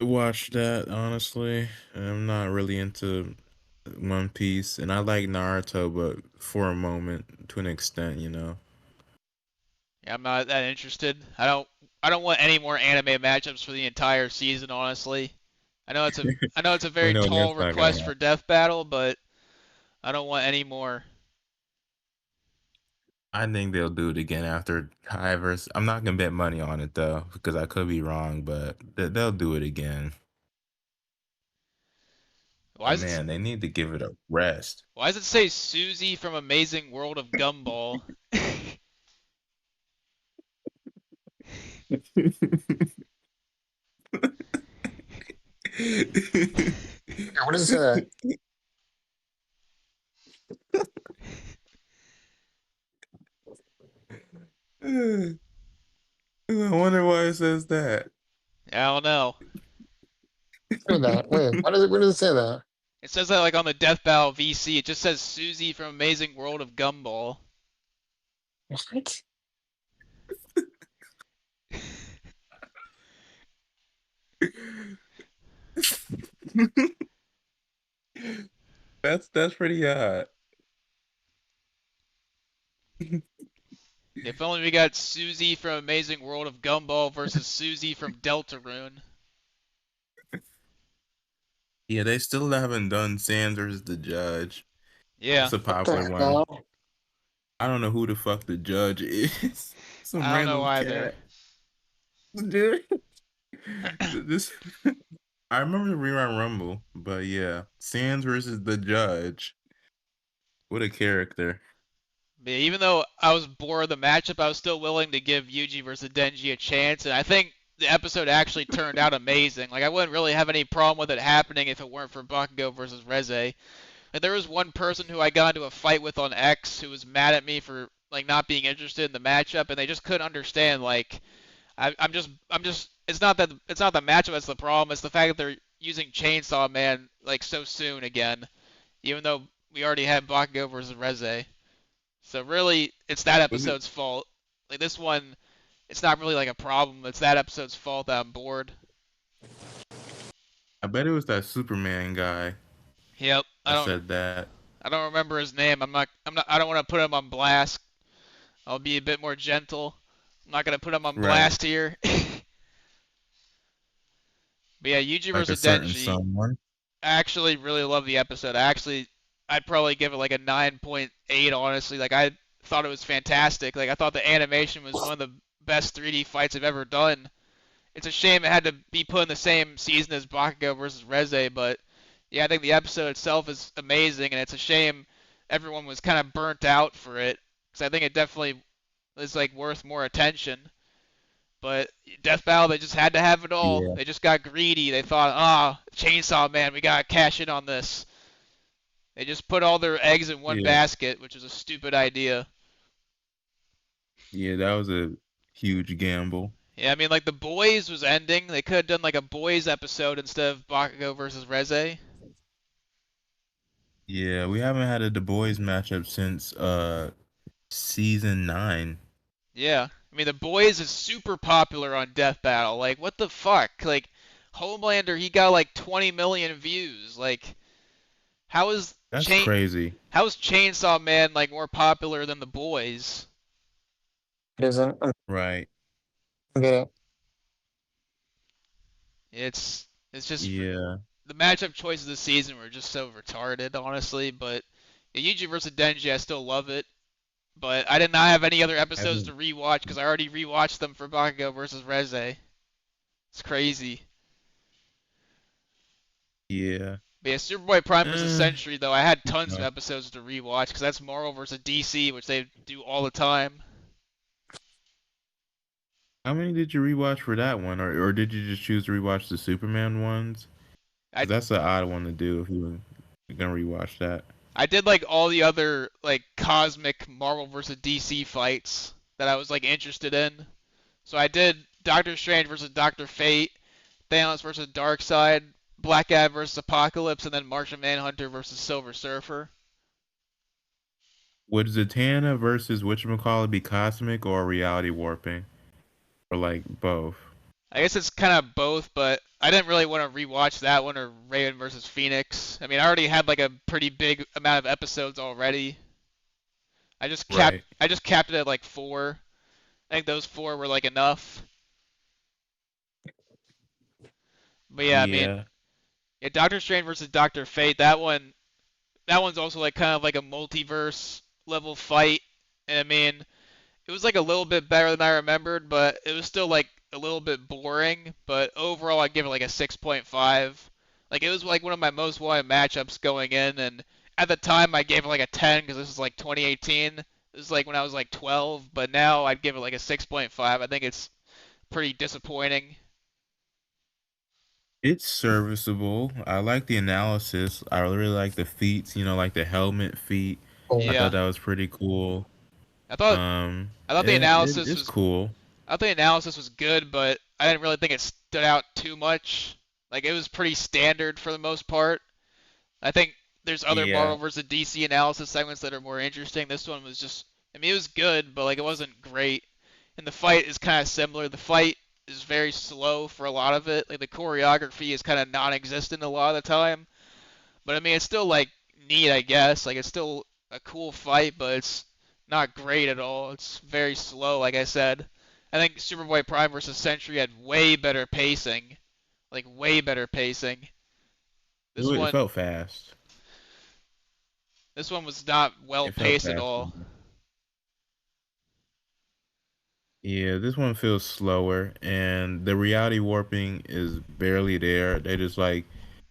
to watch that, honestly. I'm not really into One Piece, and I like Naruto, but for a moment, to an extent. Yeah, I'm not that interested. I don't want any more anime matchups for the entire season, honestly. I know it's a We very know tall that's not gonna request happen. for Death Battle, but I don't want any more. I think they'll do it again after Kai versus. I'm not gonna bet money on it though, because I could be wrong, but they'll do it again. Why But does it man, they need to give it a rest. why does it say Susie from Amazing World of Gumball? Yeah, what does it say? I wonder why it says that. I don't know. Hear that? Wait, where does it say that? It says that like on the Death Battle VC, it just says Susie from Amazing World of Gumball. What? That's pretty odd. If only we got Susie from Amazing World of Gumball versus Susie from Deltarune. Yeah, they still haven't done Sanders the judge. Yeah, It's a What popular the one. hell? I don't know who the fuck the judge is. Some I don't know random either. cat. Dude. This I remember the rerun Rumble, but yeah. Sands versus the judge. What a character. But even though I was bored of the matchup, I was still willing to give Yuji versus Denji a chance, and I think the episode actually turned out amazing. Like I wouldn't really have any problem with it happening if it weren't for Bakugo versus Reze. Like there was one person who I got into a fight with on X who was mad at me for like not being interested in the matchup, and they just couldn't understand. Like I'm just. It's not the matchup that's the problem. It's the fact that they're using Chainsaw Man like so soon again, even though we already had Bakugo versus Reze. So really, it's that Was it episode's fault. Like this one, it's not really like a problem. It's that episode's fault that I'm bored. I bet it was that Superman guy Yep. I that don't. said that. I don't remember his name. I'm not. I'm not. I don't want to put him on blast. I'll be a bit more gentle. I'm not gonna put him on Right. blast here. But yeah, Yuji Like a versus certain Denji. someone. I actually really love the episode. I'd probably give it like a 9.8. Honestly, like I thought it was fantastic. Like I thought the animation was one of the best 3D fights I've ever done. It's a shame it had to be put in the same season as Bakugo versus Reze, but yeah, I think the episode itself is amazing, and it's a shame everyone was kind of burnt out for it, because I think it definitely is like worth more attention. But Death Battle, they just had to have it all. Yeah. They just got greedy. They thought, Chainsaw Man, we gotta cash in on this. They just put all their eggs in one Yeah. basket, which is a stupid idea. Yeah, that was a huge gamble. Yeah, I mean, like the boys was ending. They could have done like a boys episode instead of Bakugo versus Reze. Yeah, we haven't had a Du Bois matchup since season 9. Yeah, I mean the boys is super popular on Death Battle. Like, what the fuck? Like, Homelander, he got like 20 million views. Like, how is That's Chain crazy. how is Chainsaw Man like more popular than the boys? It isn't. I Right. don't get it. It's just Yeah. the matchup choices this season were just so retarded, honestly. But yeah, Yuji versus Denji, I still love it. But I did not have any other I episodes to haven't. rewatch because I already rewatched them for Bakugo versus Reze. It's crazy. Yeah. But yeah, Superboy Prime versus Uh, Century though, I had tons of no. episodes to rewatch because that's Marvel versus DC, which they do all the time. How many did you rewatch for that one, or did you just choose to rewatch the Superman ones? I Because that's an odd one to do if you're gonna rewatch that. I did like all the other like cosmic Marvel versus DC fights that I was like interested in. So I did Doctor Strange versus Doctor Fate, Thanos versus Darkseid, Black Adam versus Apocalypse, and then Martian Manhunter versus Silver Surfer. Would Zatanna versus whatchamacallit be cosmic or reality warping? Or like both? I guess it's kind of both, but I didn't really want to rewatch that one or Raven versus Phoenix. I mean, I already had like a pretty big amount of episodes already. Right. I just capped it at like 4. I think those 4 were like enough. But yeah, I mean, Yeah. yeah, Doctor Strange versus Doctor Fate. That one's also like kind of like a multiverse level fight. And I mean, it was like a little bit better than I remembered, but it was still like a little bit boring. But overall, I'd give it like a 6.5. Like it was like one of my most wanted matchups going in, and at the time I gave it like a 10 because this was like 2018. This was like when I was like 12, but now I'd give it like a 6.5. I think it's pretty disappointing. It's serviceable. I like the analysis. I really like the feats, like the helmet feat. I Oh, thought Yeah, that was pretty cool. I thought Um, I thought the it, analysis it's was cool. I thought the analysis was good, but I didn't really think it stood out too much. Like it was pretty standard for the most part. I think there's other Yeah. Marvel vs. DC analysis segments that are more interesting. This one was just, I mean, it was good, but like it wasn't great. And the fight is kind of similar. The fight is very slow for a lot of it. Like the choreography is kind of non-existent a lot of the time. But I mean, it's still like neat, I guess. Like it's still a cool fight, but it's not great at all. It's very slow, like I said. I think Superboy Prime versus Sentry had way better pacing. Like way better pacing. This It one felt fast. this one was not well It felt paced at fast. all. Yeah, this one feels slower, and the reality warping is barely there. They just like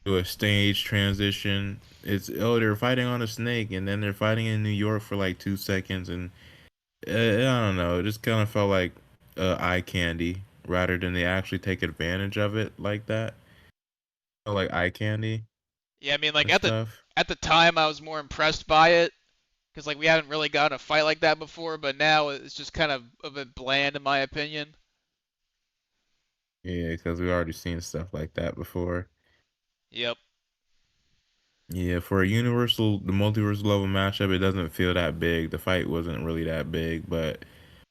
do a stage transition. They're fighting on a snake, and then they're fighting in New York for like 2 seconds, and I don't know. It just kind of felt like eye candy rather than they actually take advantage of it like that. Felt like eye candy Yeah, I mean like and stuff. at the time I was more impressed by it because like we haven't really gotten a fight like that before, but now it's just kind of a bit bland in my opinion. Yeah, because we already seen stuff like that before. Yep. Yeah, for the multiverse level matchup, it doesn't feel that big. The fight wasn't really that big, but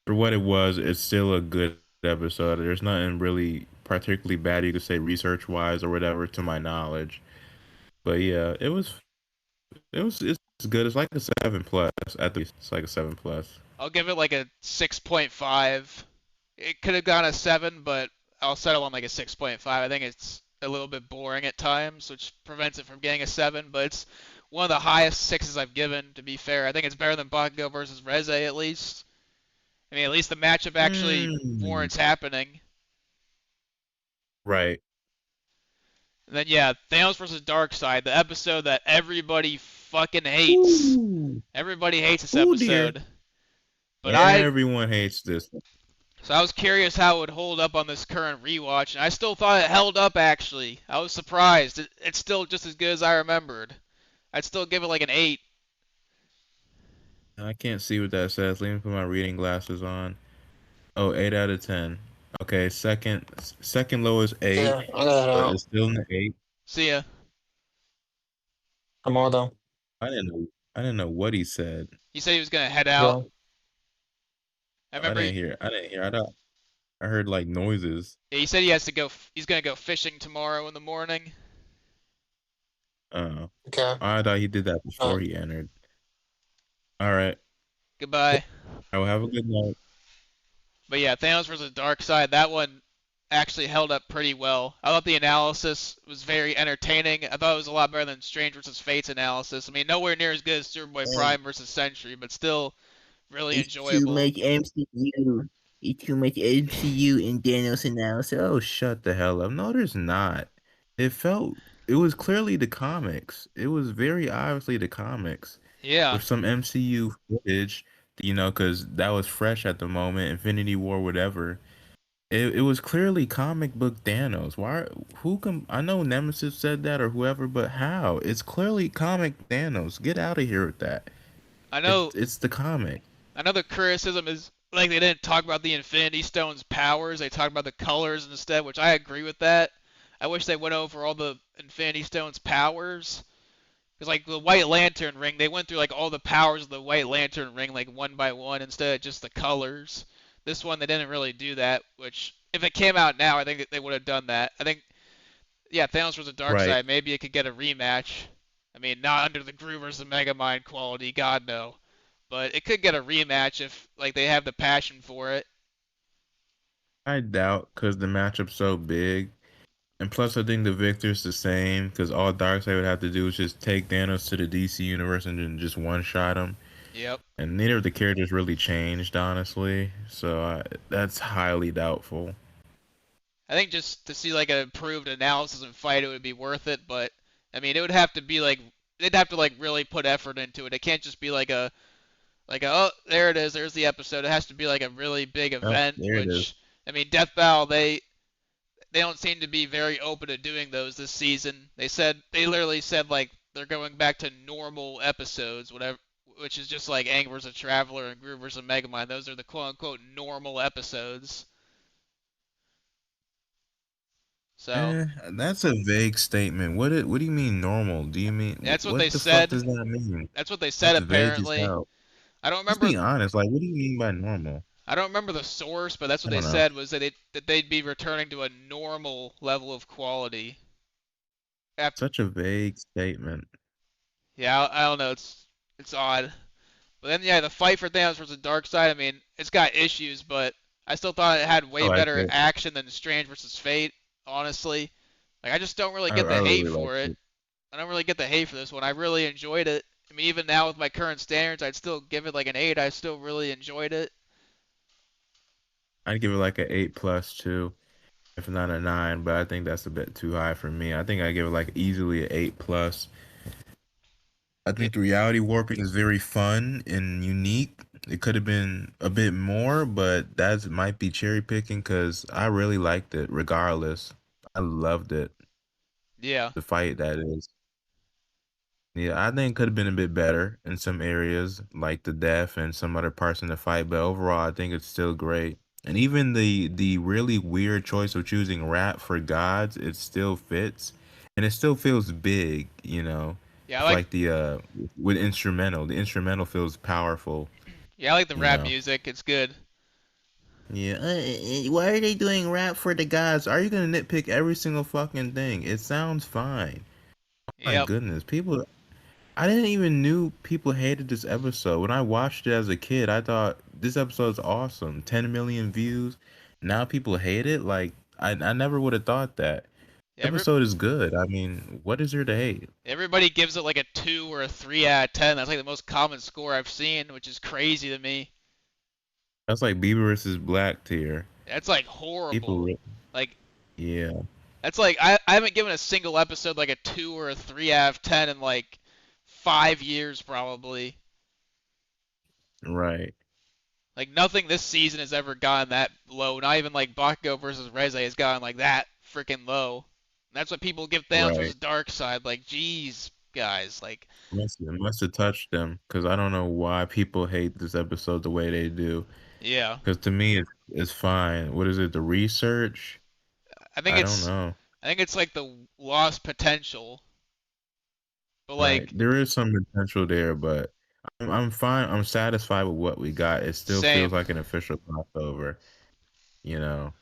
for what it was, it's still a good episode. There's nothing really particularly bad you could say research wise or whatever, to my knowledge. But yeah, it's good. It's like a 7 plus at least. It's like a 7 plus. I'll give it like a 6.5. It could have gone a 7, but I'll settle on like a 6.5. I think it's a little bit boring at times, which prevents it from getting a 7, but it's one of the highest sixes I've given, to be fair. I think it's better than Bakugo versus Reze at least. I mean, at least the matchup actually Mm, warrants happening. right. And then yeah, Thanos versus Darkseid, the episode that everybody fucking hates. Ooh, Everybody hates this ooh dear. episode. But Everyone hates this. so I was curious how it would hold up on this current rewatch, and I still thought it held up actually. I was surprised. It's still just as good as I remembered. I'd still give it like an 8. I can't see what that says. Let me put my reading glasses on. Oh, 8 out of 10. Okay, second lowest eight, Yeah, I gotta head but out. it's still in the eight. See ya. I'm all done. I didn't know. I didn't know what he said. He said he was gonna head out. Go. I I remember. didn't hear. I didn't hear. I heard like noises. He said he has to go. He's gonna go fishing tomorrow in the morning. Oh, Okay. I thought he did that All before right. he entered. All right. Goodbye. I will have a good night. But yeah, Thanos versus Darkseid, that one actually held up pretty well. I thought the analysis was very entertaining. I thought it was a lot better than Strange versus Fate's analysis. I mean, nowhere near as good as Superboy And Prime versus Sentry, but still really it's too enjoyable. much MCU. It's too much MCU in Thanos analysis. Oh, shut the hell up. No, there's not. It felt. It was clearly the comics. It was very obviously the comics Yeah, with some MCU footage. Because that was fresh at the moment. Infinity War, whatever. It was clearly comic book Thanos. Why? Who can? I know Nemesis said that or whoever, but how? It's clearly comic Thanos. Get out of here with that. I It's know. it's the comic. Another criticism is like they didn't talk about the Infinity Stone's powers. They talked about the colors instead, which I agree with that. I wish they went over all the Infinity Stone's powers. Because like the White Lantern ring, they went through like all the powers of the White Lantern ring like one by one instead of just the colors. This one they didn't really do that, which if it came out now, I think that they would have done that. I think yeah, Thanos was a dark Right. side. Maybe it could get a rematch. I mean, not under the Gru versus Megamind quality, God no. But it could get a rematch if like they have the passion for it. I doubt because the matchup's so big. And plus, I think the victor's the same because all Darkseid would have to do is just take Thanos to the DC universe and then just one shot him. Yep. And neither of the characters really changed, honestly. So that's highly doubtful. I think just to see like an improved analysis and fight, it would be worth it. But I mean, it would have to be like they'd have to like really put effort into it. It can't just be like a oh there it is, there's the episode. It has to be like a really big Oh, event. there it is. Which I mean, Death Battle they don't seem to be very open to doing those this season. They literally said like they're going back to normal episodes, whatever, which is just like Aang vs. Traveler and Groove vs. Megamind. Those are the quote unquote normal episodes. So That's a vague statement. What do you mean normal? Do you mean that's what they what the fuck said. does that mean? That's what they said That's vague as apparently. hell. I don't Just remember. be honest. Like, what do you mean by normal? I don't remember the source, but that's what I they don't know. said was that they'd be returning to a normal level of quality. After, Such a vague statement. yeah, I don't know. It's odd. But then yeah, the fight for Thanos versus Darkseid. I mean, it's got issues, but I still thought it had I way like better it. action than Strange versus Fate. Honestly, like I just don't really I get the hate really like for it. it. I don't really get the hate for this one. I really enjoyed it. I mean, even now with my current standards, I'd still give it like an 8. I still really enjoyed it. I'd give it like an 8 plus too, if not a 9. But I think that's a bit too high for me. I think I give it like easily an 8 plus. I Yeah, think the reality warping is very fun and unique. It could have been a bit more, but that might be cherry picking because I really liked it. Regardless, I loved it. yeah, The fight that is. Yeah, I think it could have been a bit better in some areas, like the death and some other parts in the fight. But overall, I think it's still great. And even the really weird choice of choosing rap for gods, it still fits, and it still feels big. yeah. With like the with instrumental, the instrumental feels powerful. Yeah, I like the You rap know. music. It's good. Yeah. Why are they doing rap for the gods? Are you gonna nitpick every single fucking thing? It sounds fine. My Yep. goodness, people. I didn't even knew people hated this episode. When I watched it as a kid, I thought this episode's awesome. 10 million views. Now people hate it. Like I never would have thought that. Every Episode is good. I mean, what is there to hate? everybody gives it like a 2 or a 3 out of 10. That's like the most common score I've seen, which is crazy to me. That's like Bieber versus Black tier. That's like People, horrible. Like yeah, that's like I haven't given a single episode like a 2 or a 3 out of 10 in like 5 years probably. right, Like nothing this season has ever gone that low. Not even like Bakugo versus Reze has gone like that freaking low. And that's what people give Thanos right. versus Darkseid. Like, jeez, guys. Like, It must have touched them because I don't know why people hate this episode the way they do. yeah, Because to me, it's fine. What is it? The research? I think I don't it's know. I think it's like the lost potential, but Right. like There is some potential there, but I'm fine. I'm satisfied with what we got. It still feels same. like an official crossover, you know.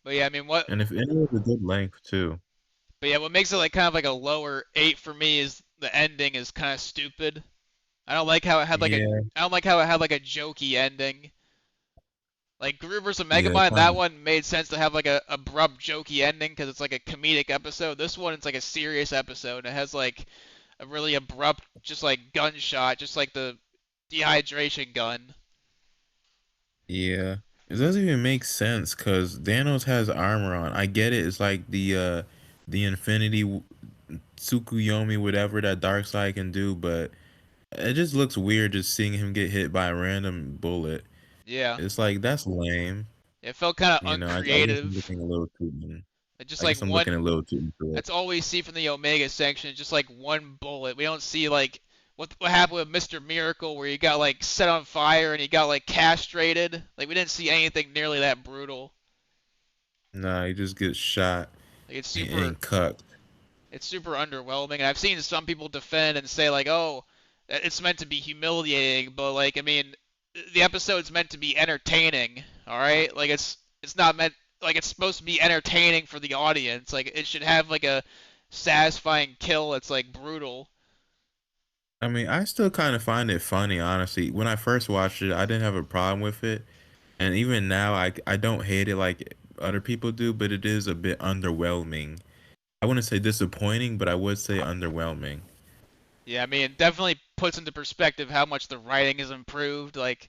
But yeah, I mean what? And if it was a good length too. But yeah, what makes it like kind of like a lower 8 for me is the ending is kind of stupid. I don't like how it had like a Yeah. I don't like how it had like a jokey ending. Like Guru vs. Yeah. Megamind, that one made sense to have like a abrupt jokey ending because it's like a comedic episode. This one it's like a serious episode. It has like a really abrupt, just like gunshot, just like the dehydration gun. Yeah. It doesn't even make sense because Thanos has armor on. I get it. It's like the Infinity Tsukuyomi, whatever that Darkseid can do, but it just looks weird just seeing him get hit by a random bullet. Yeah, It's like that's lame. it felt kind of You know, I guess I'm uncreative. looking a little too. Like just I like guess I'm looking a one. little too into it. That's all we see from the Omega section. Just like one bullet. We don't see like what happened with Mr. Miracle where he got like set on fire and he got like castrated. Like we didn't see anything nearly that brutal. Nah, he just gets shot Like and cucked. it's super underwhelming. And I've seen some people defend and say like, "Oh, it's meant to be humiliating," but like I mean, the episode's meant to be entertaining, all right? Like it's not meant like it's supposed to be entertaining for the audience. Like it should have like a satisfying kill that's like brutal. I mean, I still kind of find it funny, honestly. When I first watched it, I didn't have a problem with it, and even now, I don't hate it like other people do, but it is a bit underwhelming. I wouldn't say disappointing, but I would say underwhelming. Yeah, I mean, it definitely puts into perspective how much the writing has improved. Like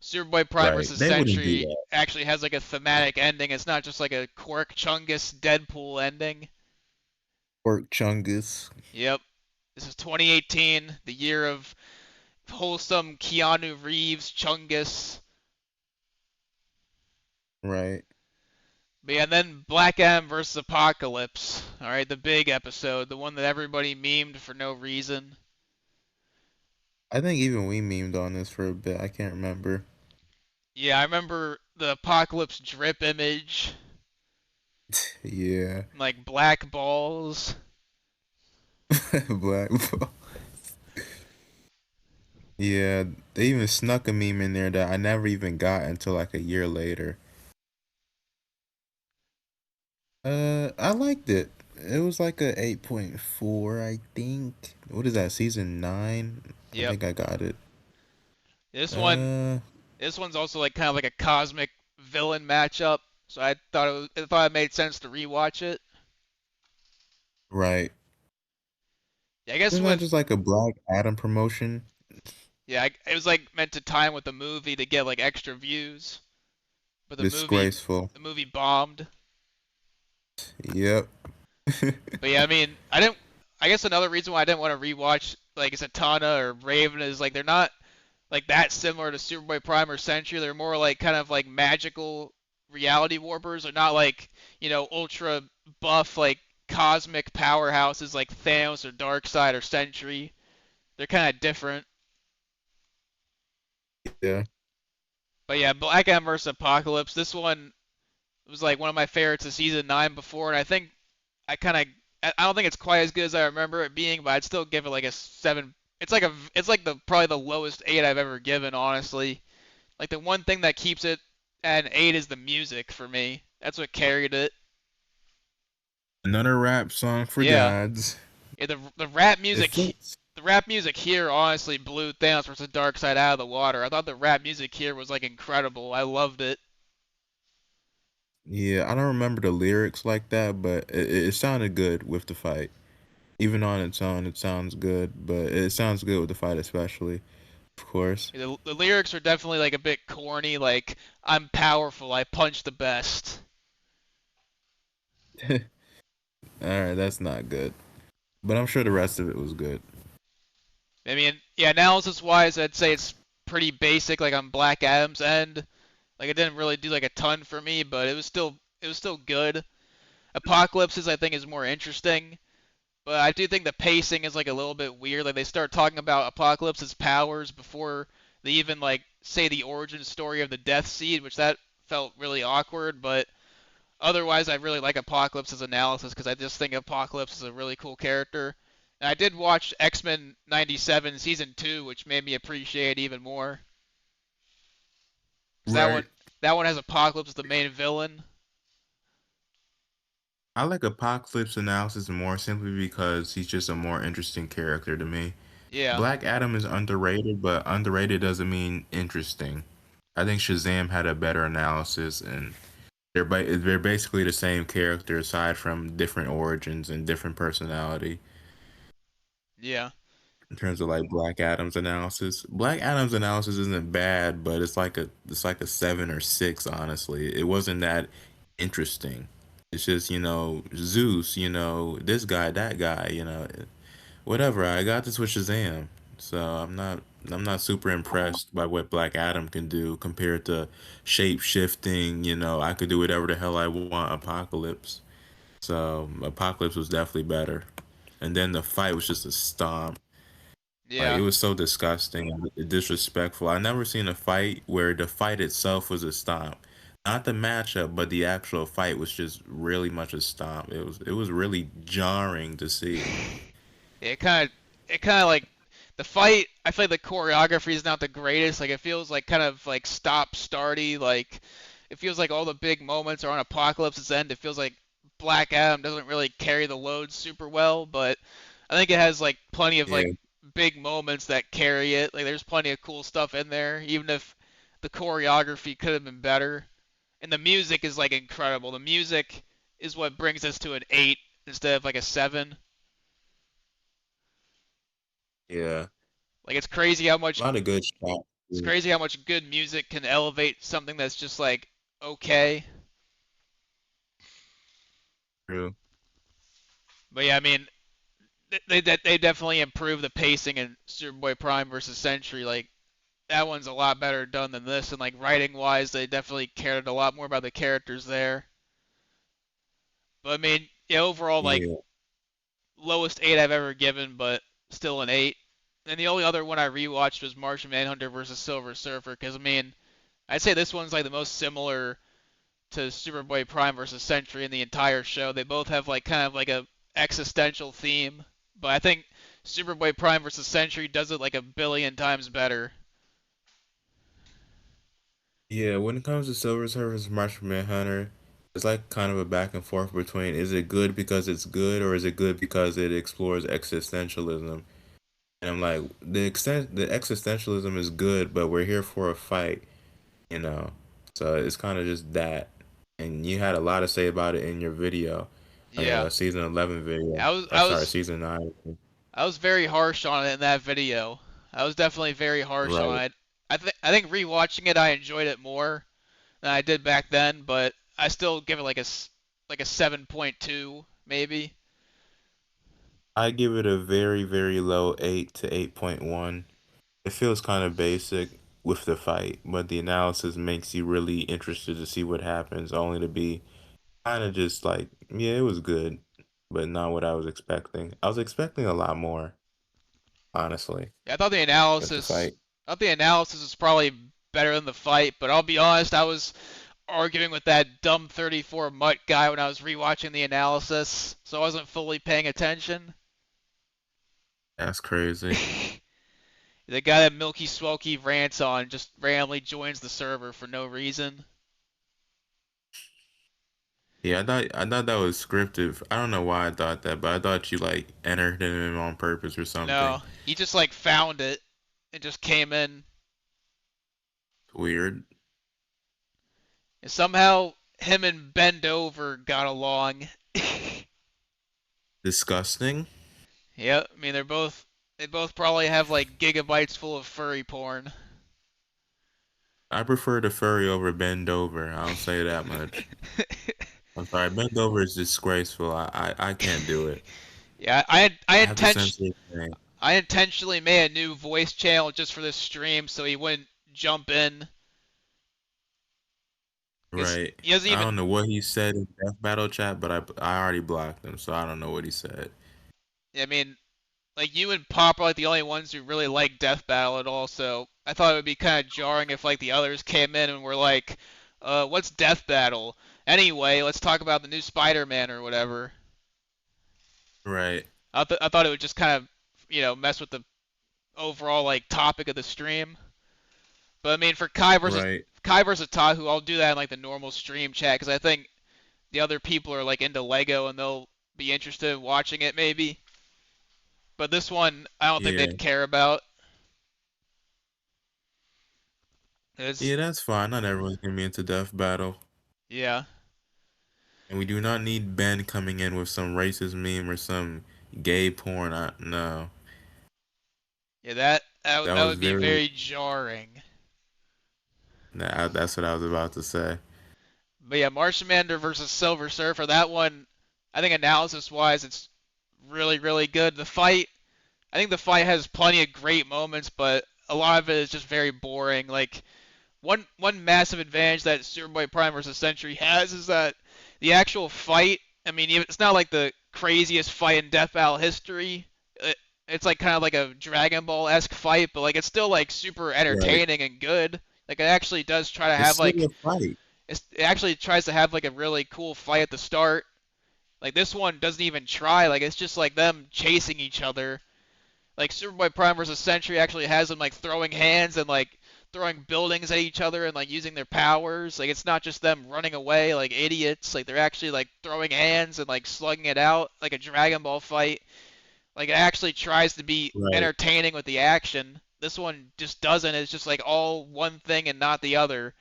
Superboy Prime Right? versus They wouldn't do Sentry that. actually has like a thematic ending. It's not just like a Quark Chungus Deadpool ending. Pork Chungus. Yep. This is 2018, the year of wholesome Keanu Reeves Chungus. Right. But yeah, and then Black Adam versus Apocalypse. All right, the big episode, the one that everybody memed for no reason. I think even we memed on this for a bit. I can't remember. Yeah, I remember the Apocalypse drip image, Yeah. like black balls. Black. Yeah, they even snuck a meme in there that I never even got until like a year later. I liked it. It was like a 8.4, I think. What is that, season 9? I Yep. think I got it. This one, Uh, this one's also like kind of like a cosmic villain matchup. So I thought it made sense to rewatch it. right. Yeah, I guess Isn't that with just like a Black Adam promotion? yeah, it was like meant to time with the movie to get like extra views, but Disgraceful. the movie bombed. Yep. But yeah, I mean, I didn't. I guess another reason why I didn't want to rewatch like Zatanna or Raven is like they're not like that similar to Superboy Prime or Sentry. They're more like kind of like magical reality warpers. They're not like ultra buff like cosmic powerhouses like Thanos or Darkseid or Sentry. They're kind of different. Yeah. But yeah, Black Adam vs. Apocalypse. This one was like one of my favorites of season 9 before, and I think I don't think it's quite as good as I remember it being, but I'd still give it like a 7. It's like the probably the lowest 8 I've ever given, honestly. Like the one thing that keeps it at an 8 is the music for me. That's what carried it. Another rap song for Yeah. gods. Yeah, the rap music It fits. the rap music here honestly blew Thanos vs. Darkseid out of the water. I thought the rap music here was like incredible. I loved it. Yeah, I don't remember the lyrics like that, but it sounded good with the fight. Even on its own, it sounds good, but it sounds good with the fight especially, of course. The lyrics are definitely like a bit corny, like I'm powerful, I punch the best. All right, that's not good. But I'm sure the rest of it was good. I mean, yeah, analysis wise, I'd say it's pretty basic, like on Black Adam's end. Like it didn't really do like a ton for me, but it was still good. Apocalypse's I think is more interesting, but I do think the pacing is like a little bit weird. Like they start talking about Apocalypse's powers before they even like say the origin story of the Death Seed, which that felt really awkward. But otherwise, I really like Apocalypse's analysis because I just think Apocalypse is a really cool character. And I did watch X-Men '97 season 2, which made me appreciate it even more. 'Cause Right. that one has Apocalypse as the main villain. I like Apocalypse analysis more simply because he's just a more interesting character to me. Yeah, Black Adam is underrated, but underrated doesn't mean interesting. I think Shazam had a better analysis, and they're basically the same character aside from different origins and different personality. yeah, In terms of like Black Adam's analysis, Black Adam's analysis isn't bad, but it's like a 7 or 6. Honestly, it wasn't that interesting. It's just Zeus, this guy, that guy, whatever. I got this with Shazam, so I'm not super impressed by what Black Adam can do compared to shape shifting. I could do whatever the hell I want. Apocalypse. So Apocalypse was definitely better, and then the fight was just a stomp. Like it yeah. was so disgusting and disrespectful. I never seen a fight where the fight itself was a stomp. Not the matchup, but the actual fight was just really much a stomp. It was really jarring to see. It kind of like the fight. I feel like the choreography is not the greatest. Like it feels like kind of like stop starty. Like it feels like all the big moments are on Apocalypse's end. It feels like Black Adam doesn't really carry the load super well, but I think it has like plenty of like Yeah, big moments that carry it. Like there's plenty of cool stuff in there, even if the choreography could have been better. And the music is like incredible. The music is what brings us to an 8 instead of like a 7. yeah. Like A lot of good shots. it's crazy how much good music can elevate something that's just like okay. True. But yeah, I mean they definitely improved the pacing in Superboy Prime versus Sentry. Like that one's a lot better done than this, and like writing wise, they definitely cared a lot more about the characters there. But I mean, yeah, overall like Yeah. lowest 8 I've ever given, but still an 8. And the only other one I rewatched was Martian Manhunter versus Silver Surfer, because I mean, I'd say this one's like the most similar to Superboy Prime versus Sentry in the entire show. They both have like kind of like a existential theme, but I think Superboy Prime versus Sentry does it like a billion times better. Yeah, when it comes to Silver Surfer's Martian Manhunter, it's like kind of a back and forth between is it good because it's good or is it good because it explores existentialism? And I'm like, the existentialism is good, but we're here for a fight, you know. So it's kind of just that. And you had a lot to say about it in your video, on Yeah, your season 11 video. I was Or I sorry, was season 9. I was very harsh on it in that video. I was definitely very harsh on Right. it. I think rewatching it, I enjoyed it more than I did back then, but I still give it like a 7.2 maybe. I give it a very, very low 8 to 8.1. It feels kind of basic with the fight, but the analysis makes you really interested to see what happens, only to be kind of just like, yeah, it was good, but not what I was expecting. I was expecting a lot more, honestly, Yeah, I thought with the fight. the analysis was probably better than the fight, but I'll be honest, I was arguing with that dumb 34 mutt guy when I was rewatching the analysis, so I wasn't fully paying attention. That's crazy. The guy that Milky Swokey rants on just randomly joins the server for no reason. Yeah, I thought that was scripted. I don't know why I thought that, but I thought you like entered him in on purpose or something. No, he just like found it and just came in. Weird. And somehow him and Bend Over got along. Disgusting. Yep, I mean they both probably have like gigabytes full of furry porn. I prefer the furry over bend over. I'll say that much. I'm sorry, bend over is disgraceful. I can't do it. Yeah, I have to censor his name. I intentionally made a new voice channel just for this stream so he wouldn't jump in. Cause Right. he doesn't I even don't know what he said in Death Battle chat, but I already blocked him, so I don't know what he said. I mean, like you and Pop are like the only ones who really like Death Battle at all, so I thought it would be kind of jarring if like the others came in and were like, what's Death Battle? Anyway, let's talk about the new Spider-Man or whatever. Right. I thought it would just kind of, mess with the overall like topic of the stream. But I mean, for Right. Kai versus Tahu, I'll do that in like the normal stream chat because I think the other people are like into Lego and they'll be interested in watching it maybe. But this one, I don't think Yeah. they'd care about. It's Yeah, that's fine. Not everyone's gonna be into Death Battle. yeah, And we do not need Ben coming in with some racist meme or some gay porn. No. yeah. That That that was would be very very jarring. that's what I was about to say. But yeah, Martian Manhunter versus Silver Surfer. That one, I think analysis-wise, it's really really good. I think the fight has plenty of great moments, but a lot of it is just very boring. Like one massive advantage that Superboy Prime versus Sentry has is that the actual fight. I mean, it's not like the craziest fight in Death Battle history. It's like kind of like a Dragon Ball-esque fight, but like it's still like super Right. entertaining and good. Like it actually does try to It's have still like a fight. it actually tries to have like a really cool fight at the start. Like this one doesn't even try. Like it's just like them chasing each other. Like Superboy Prime versus Sentry actually has them like throwing hands and like throwing buildings at each other and like using their powers. Like it's not just them running away like idiots. Like they're actually like throwing hands and like slugging it out like a Dragon Ball fight. Like it actually tries to be Right. entertaining with the action. This one just doesn't. It's just like all one thing and not the other.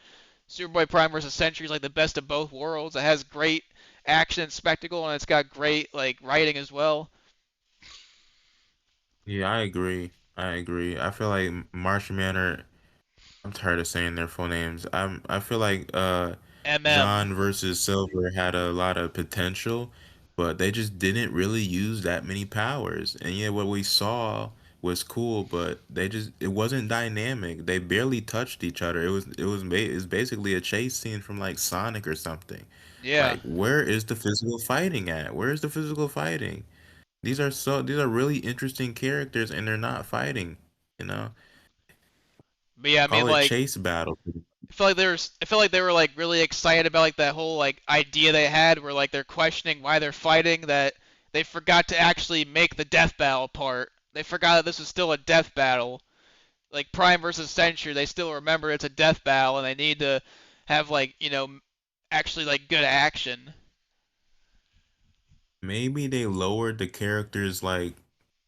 Superboy Prime versus Sentry is like the best of both worlds. It has great action and spectacle and it's got great like writing as well. Yeah, I agree. I agree. I feel like Martian Manor. I'm tired of saying their full names. I feel like MM. John versus Silver had a lot of potential, but they just didn't really use that many powers. And yeah, what we saw was cool, but it wasn't dynamic. They barely touched each other. It's basically a chase scene from like Sonic or something. Yeah. Like, where is the physical fighting at? Where is the physical fighting? These are really interesting characters and they're not fighting, you know? But yeah, I mean Call it like chase battle. I feel like they were like really excited about like that whole like idea they had where like they're questioning why they're fighting that they forgot to actually make the death battle part. They forgot that this was still a death battle. Like Prime versus Sentry, they still remember it's a death battle and they need to have like, actually like good action. Maybe they lowered the characters like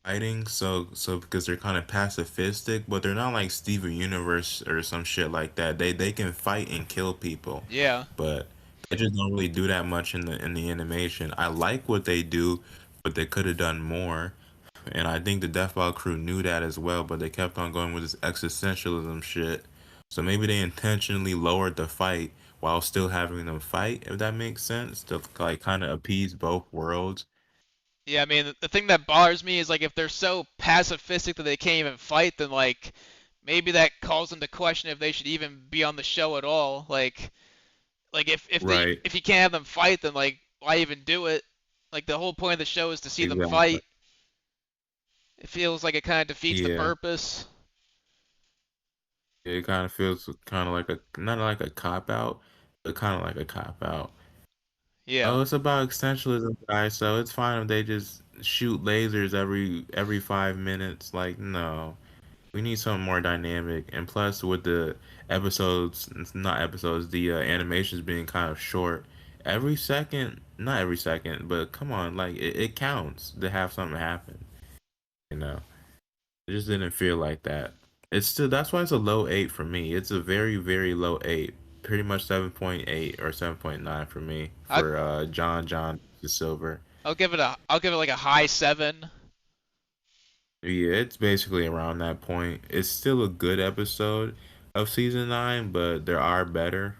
fighting so because they're kind of pacifistic, but they're not like Steven Universe or some shit like that. They can fight and kill people, Yeah. but they just don't really do that much in the animation. I like what they do, but they could have done more. And I think the Death Ball crew knew that as well, but they kept on going with this existentialism shit. So maybe they intentionally lowered the fight while still having them fight, if that makes sense, to like kind of appease both worlds. Yeah, I mean, the thing that bothers me is like if they're so pacifistic that they can't even fight, then like maybe that calls into question if they should even be on the show at all. Like Right. if you can't have them fight, then like why even do it? Like the whole point of the show is to see them Exactly. fight. It feels like it kind of defeats the Yeah. purpose. It kind of feels kind of like a not like a cop out, but kind of like a cop out. Yeah. Oh, it's about extensionism, guys. So it's fine if they just shoot lasers every 5 minutes. Like, no, we need something more dynamic. And plus, with the episodes, not episodes, the animations being kind of short, every second, not every second, but come on, like it counts to have something happen. You know, it just didn't feel like that. It's still that's why it's a low 8 for me. It's a very very low 8, pretty much 7.8 or 7.9 for me I for John the Silver. I'll give it like a high 7. Yeah, it's basically around that point. It's still a good episode of season 9, but there are better.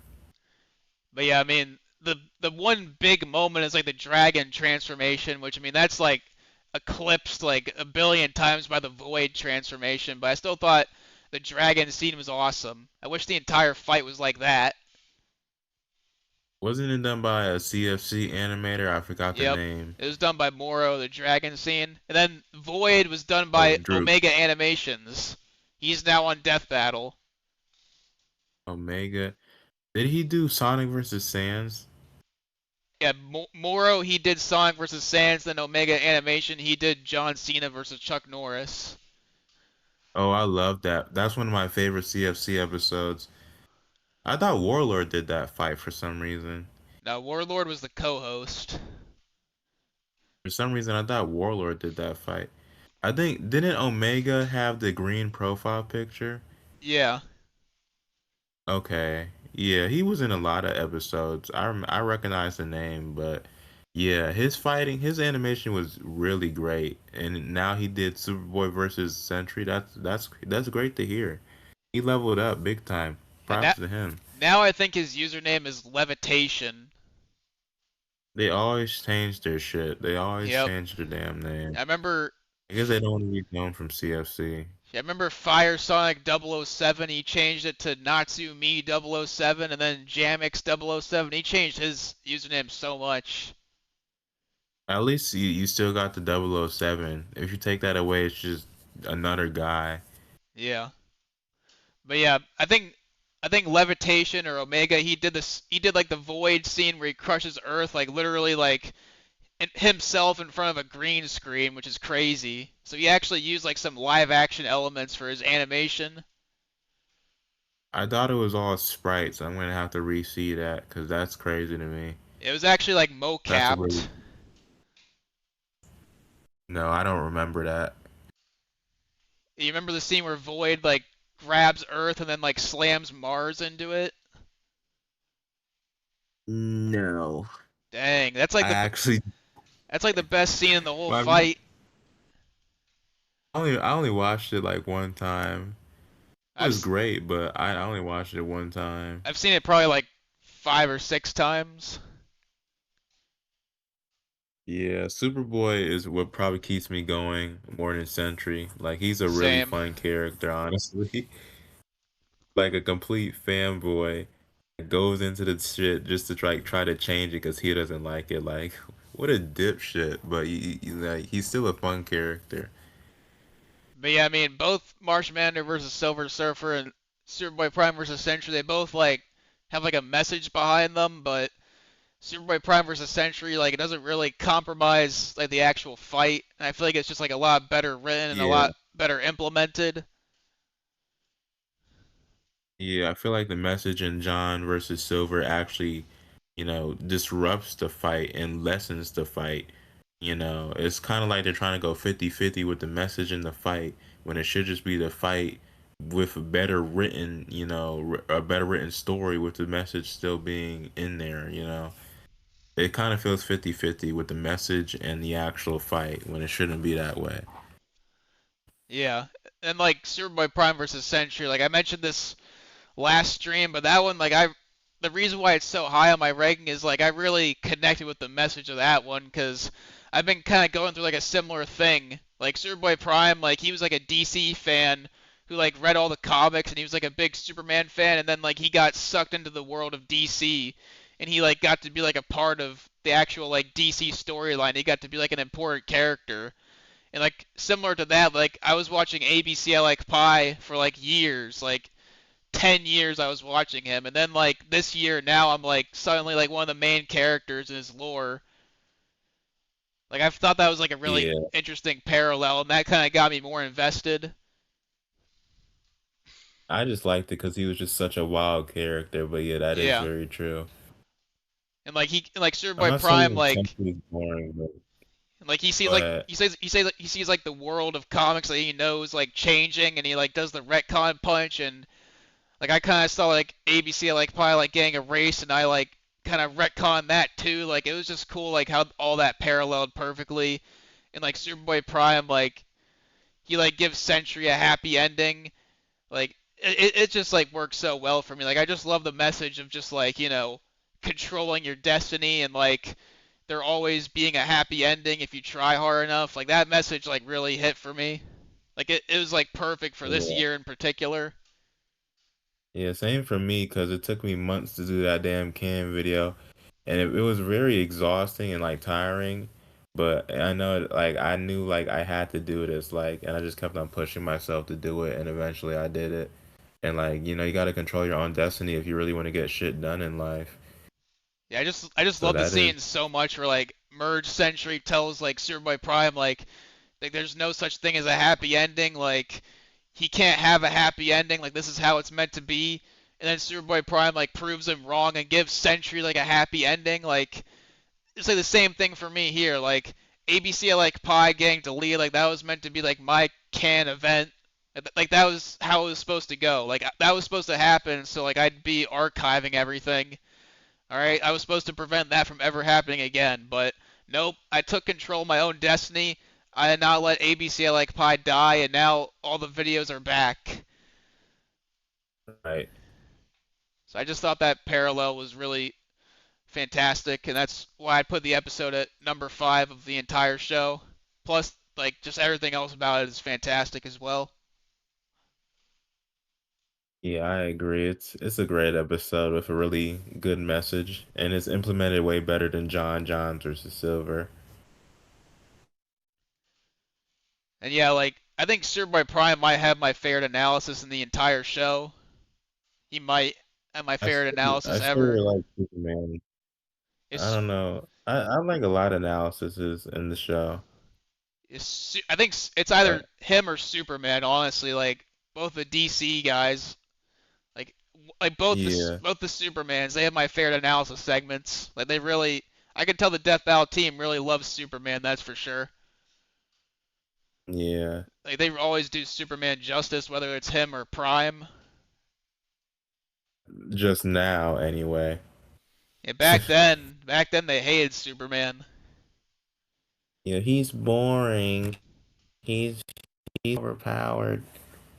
But yeah, I mean, the one big moment is like the dragon transformation, which I mean that's like eclipsed like a billion times by the void transformation, but I still thought the dragon scene was awesome. I wish the entire fight was like that. Wasn't it done by a CFC animator? I forgot the Yep. name. It was done by Moro, the dragon scene. And then Void was done Oh, by Drew Omega Animations. He's now on Death Battle. Omega. Did he do Sonic versus Sans? Yeah, Moro, he did Sonic versus Sans, then Omega Animation, he did John Cena versus Chuck Norris. Oh, I love that. That's one of my favorite CFC episodes. I thought Warlord did that fight for some reason. Now, Warlord was the co-host. For some reason, I thought Warlord did that fight. I think, didn't Omega have the green profile picture? Yeah. Okay. Yeah, he was in a lot of episodes. I recognize the name, but yeah, his fighting, his animation was really great. And now he did Superboy versus Sentry. That's great to hear. He leveled up big time. And Props to him. now I think his username is Levitation. They always change their shit. They always Yep. change their damn name. I remember I guess they don't want to be known from CFC. I remember Fire Sonic 007, he changed it to Natsumi 007, and then Jamix 007, he changed his username so much. At least you still got the 007. If you take that away, it's just another guy. Yeah. But yeah, I think Levitation or Omega, he did like the Void scene where he crushes Earth, like literally like himself in front of a green screen, which is crazy. So he actually used like some live action elements for his animation. I thought it was all sprites. I'm gonna have to re-see that because that's crazy to me. It was actually like That's a mocapped. really... No, I don't remember that. You remember the scene where Void like grabs Earth and then like slams Mars into it? No. Dang, that's I like actually, the best scene in the whole I fight. only watched it like one time. It I've was great, but I only watched it one time. I've seen it probably like 5 or 6 times. Yeah, Superboy is what probably keeps me going more than Sentry. Like he's a really Same. fun character, honestly. Like a complete fanboy that goes into the shit just to try to change it because he doesn't like it. Like what a dipshit, but like he's still a fun character. But yeah, I mean, both Marsh Mander versus Silver Surfer and Superboy Prime versus Sentry, they both like have like a message behind them, but Superboy Prime versus Sentry, like it doesn't really compromise like the actual fight. And I feel like it's just like a lot better written and a Yeah. lot better implemented. Yeah, I feel like the message in John versus Silver actually, disrupts the fight and lessens the fight. It's kind of like they're trying to go 50-50 with the message in the fight when it should just be the fight with a better written, a better written story with the message still being in there. It kind of feels 50-50 with the message and the actual fight when it shouldn't be that way. Yeah. And like Superboy Prime versus Sentry, like I mentioned this last stream, but that one, like the reason why it's so high on my ranking is like I really connected with the message of that one because I've been kind of going through like a similar thing. Like Superboy Prime, like he was like a DC fan who like read all the comics and he was like a big Superman fan, and then like he got sucked into the world of DC and he like got to be like a part of the actual like DC storyline. He got to be like an important character. And like similar to that, like I was watching ABC I Like Pie for like years, like 10 years I was watching him, and then like this year now I'm like suddenly like one of the main characters in his lore. Like I thought that was like a really Yeah, interesting parallel, and that kind of got me more invested. I just liked it because he was just such a wild character. But yeah, that is Yeah, very true. and like like I'm Superboy not Prime, saying like Sentry is boring, but like he sees go like ahead. he sees like the world of comics that he knows like changing, and he like does the retcon punch, and like I kind of saw like ABC like probably like getting erased, and I like kind of retcon that too. Like it was just cool like how all that paralleled perfectly. And like Superboy Prime, like he like gives Sentry a happy ending. Like it just like works so well for me. Like I just love the message of just like controlling your destiny, and like there always being a happy ending if you try hard enough. Like that message like really hit for me. Like it was like perfect for this Yeah. year in particular. Yeah, same for me because it took me months to do that damn Cam video. and it was very exhausting and like tiring. But I know, like I knew, like I had to do this, like, and I just kept on pushing myself to do it, and eventually I did it. And like, you got to control your own destiny if you really want to get shit done in life. Yeah, I just So love the that is scene so much where like Merge Sentry tells like Superboy Prime like there's no such thing as a happy ending, like he can't have a happy ending, like this is how it's meant to be. And then Superboy Prime like proves him wrong and gives Sentry like a happy ending. Like it's like the same thing for me here. Like ABC I Like Pie getting deleted, like that was meant to be like my can event. Like that was how it was supposed to go. Like that was supposed to happen, so like I'd be archiving everything. All right, I was supposed to prevent that from ever happening again, but nope. I took control of my own destiny. I did not let ABC I Like Pie die, and now all the videos are back. right. So I just thought that parallel was really fantastic, and that's why I put the episode at number 5 of the entire show. Plus, like, just everything else about it is fantastic as well. Yeah, I agree. It's a great episode with a really good message, and it's implemented way better than John versus Silver. And yeah, like, I think Superboy Prime might have my favorite analysis in the entire show. He might have my favorite I analysis still ever. really like Superman. I It's, don't know. I like a lot of analyses in the show. I think it's either But him or Superman, honestly. Like, both the DC guys, like, yeah, both the Supermans, they have my favorite analysis segments. Like, they really, I can tell the Death Battle team really loves Superman, that's for sure. yeah. Like they always do Superman justice, whether it's him or Prime. Just now, anyway. Yeah, back then they hated Superman. Yeah, he's boring. He's overpowered.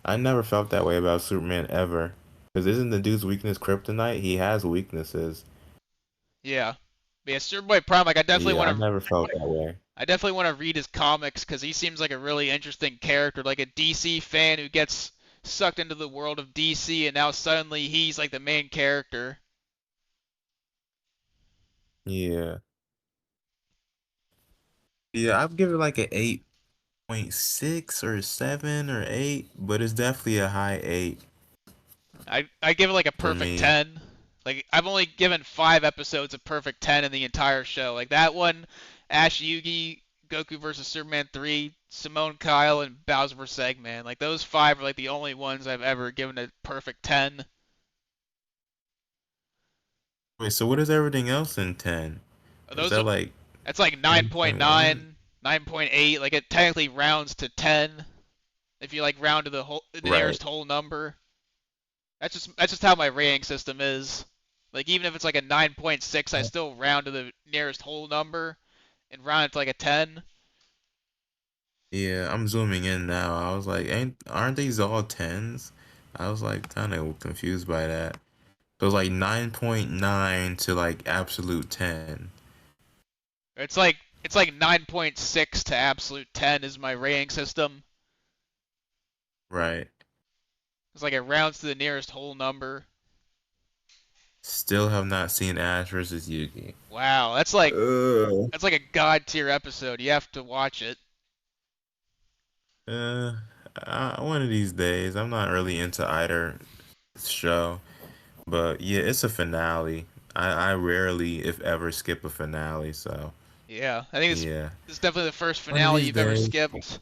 I never felt that way about Superman ever. Because isn't the dude's weakness kryptonite? He has weaknesses. Yeah, but yeah, Superboy Prime. Like Yeah, I never felt that way. I definitely want to read his comics because he seems like a really interesting character, like a DC fan who gets sucked into the world of DC, and now suddenly he's like the main character. Yeah. Yeah, I'd give it like an 8.6 or 7 or 8, but it's definitely a high 8 I give it like a for perfect me. 10. Like I've only given 5 episodes of perfect 10 in the entire show. Like that one, Ash Yugi, Goku versus Superman 3, Simone Kyle, and Bowser vs Eggman. Like those 5 are like the only ones I've ever given a perfect 10. Wait, so what is everything else in 10? Is Those that are like That's like 9.1? 9.9, 9.8. Like it technically rounds to 10 if you like round to the Right. nearest whole number. That's just how my rating system is. Like even if it's like a 9.6, I still round to the nearest whole number and round it to like a 10. Yeah, I'm zooming in now. I was like, aren't these all 10s? I was like kind of confused by that. So it's like 9.9 to like absolute 10. It's like 9.6 to absolute 10 is my rating system. Right. It's like it rounds to the nearest whole number. Still have not seen Ash versus Yugi. Wow, that's like Ugh. that's like a god tier episode. You have to watch it. Uh, one of these days. I'm not really into either show, but yeah, it's a finale. I rarely, if ever, skip a finale. So Yeah, I think yeah, this is definitely the first one of finale these you've ever days. skipped.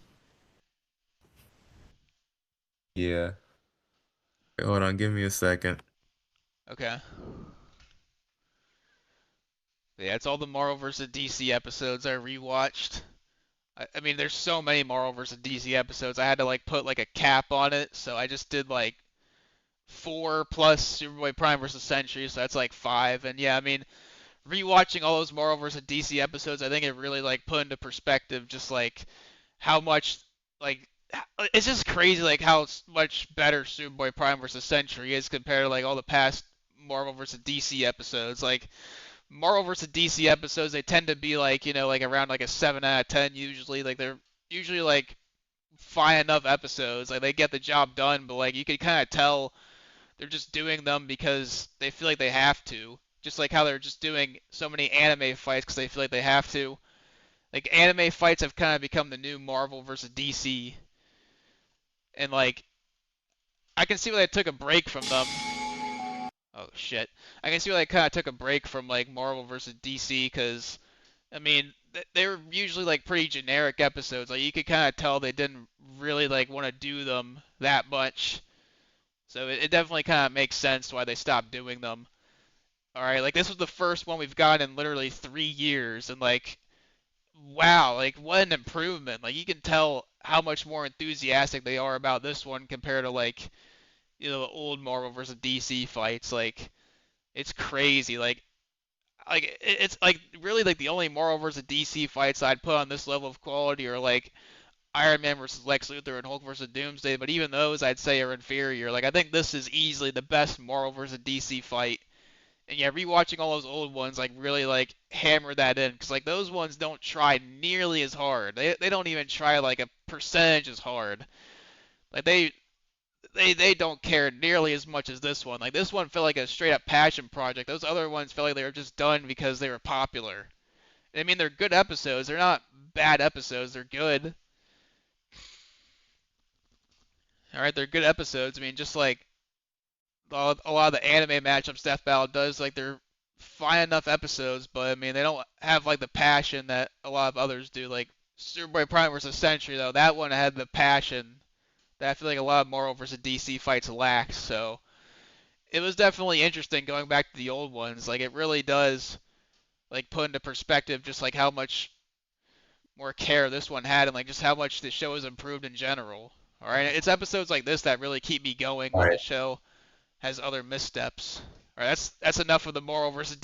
Yeah. Hold on, give me a second. Okay. Yeah, it's all the Marvel vs. DC episodes I rewatched. I mean, there's so many Marvel vs. DC episodes. I had to like put like a cap on it, so I just did like 4 plus Superboy Prime vs. Sentry, so that's like 5. And yeah, I mean, rewatching all those Marvel vs. DC episodes, I think it really like put into perspective just like how much like it's just crazy like how much better Superboy Prime vs. Sentry is compared to like all the past Marvel vs. DC episodes. Like Marvel vs. DC episodes, they tend to be like, like around like a 7 out of 10 usually. Like they're usually like fine enough episodes. Like they get the job done, but like you can kind of tell they're just doing them because they feel like they have to. just like how they're just doing so many anime fights because they feel like they have to. Like anime fights have kind of become the new Marvel versus DC, and like I can see why they took a break from them. Oh shit! I can see why they kind of took a break from like Marvel versus DC because I mean they were usually like pretty generic episodes. Like you could kind of tell they didn't really like want to do them that much. So it definitely kind of makes sense why they stopped doing them. All right, like this was the first one we've gotten in literally 3 years, and like wow, like what an improvement. Like you can tell how much more enthusiastic they are about this one compared to like the old Marvel versus DC fights. Like it's crazy. It's like really like the only Marvel versus DC fights I'd put on this level of quality are like Iron Man versus Lex Luthor and Hulk versus Doomsday, but even those I'd say are inferior. Like I think this is easily the best Marvel versus DC fight. And yeah, rewatching all those old ones like really like hammer that in because like those ones don't try nearly as hard. They don't even try like a percentage as hard. Like they don't care nearly as much as this one. Like this one felt like a straight up passion project. Those other ones felt like they were just done because they were popular. I mean, they're good episodes. They're not bad episodes. They're good. All right, they're good episodes. I mean, just like a lot of the anime matchups Death Battle does, like they're fine enough episodes, but I mean, they don't have like the passion that a lot of others do. Like Superboy Prime versus Sentry, though, that one had the passion that I feel like a lot of Marvel versus DC fights lack. So it was definitely interesting going back to the old ones. Like it really does like put into perspective just like how much more care this one had and like just how much the show has improved in general. All right, it's episodes like this that really keep me going All when right. the show has other missteps. All right, that's enough of the Marvel versus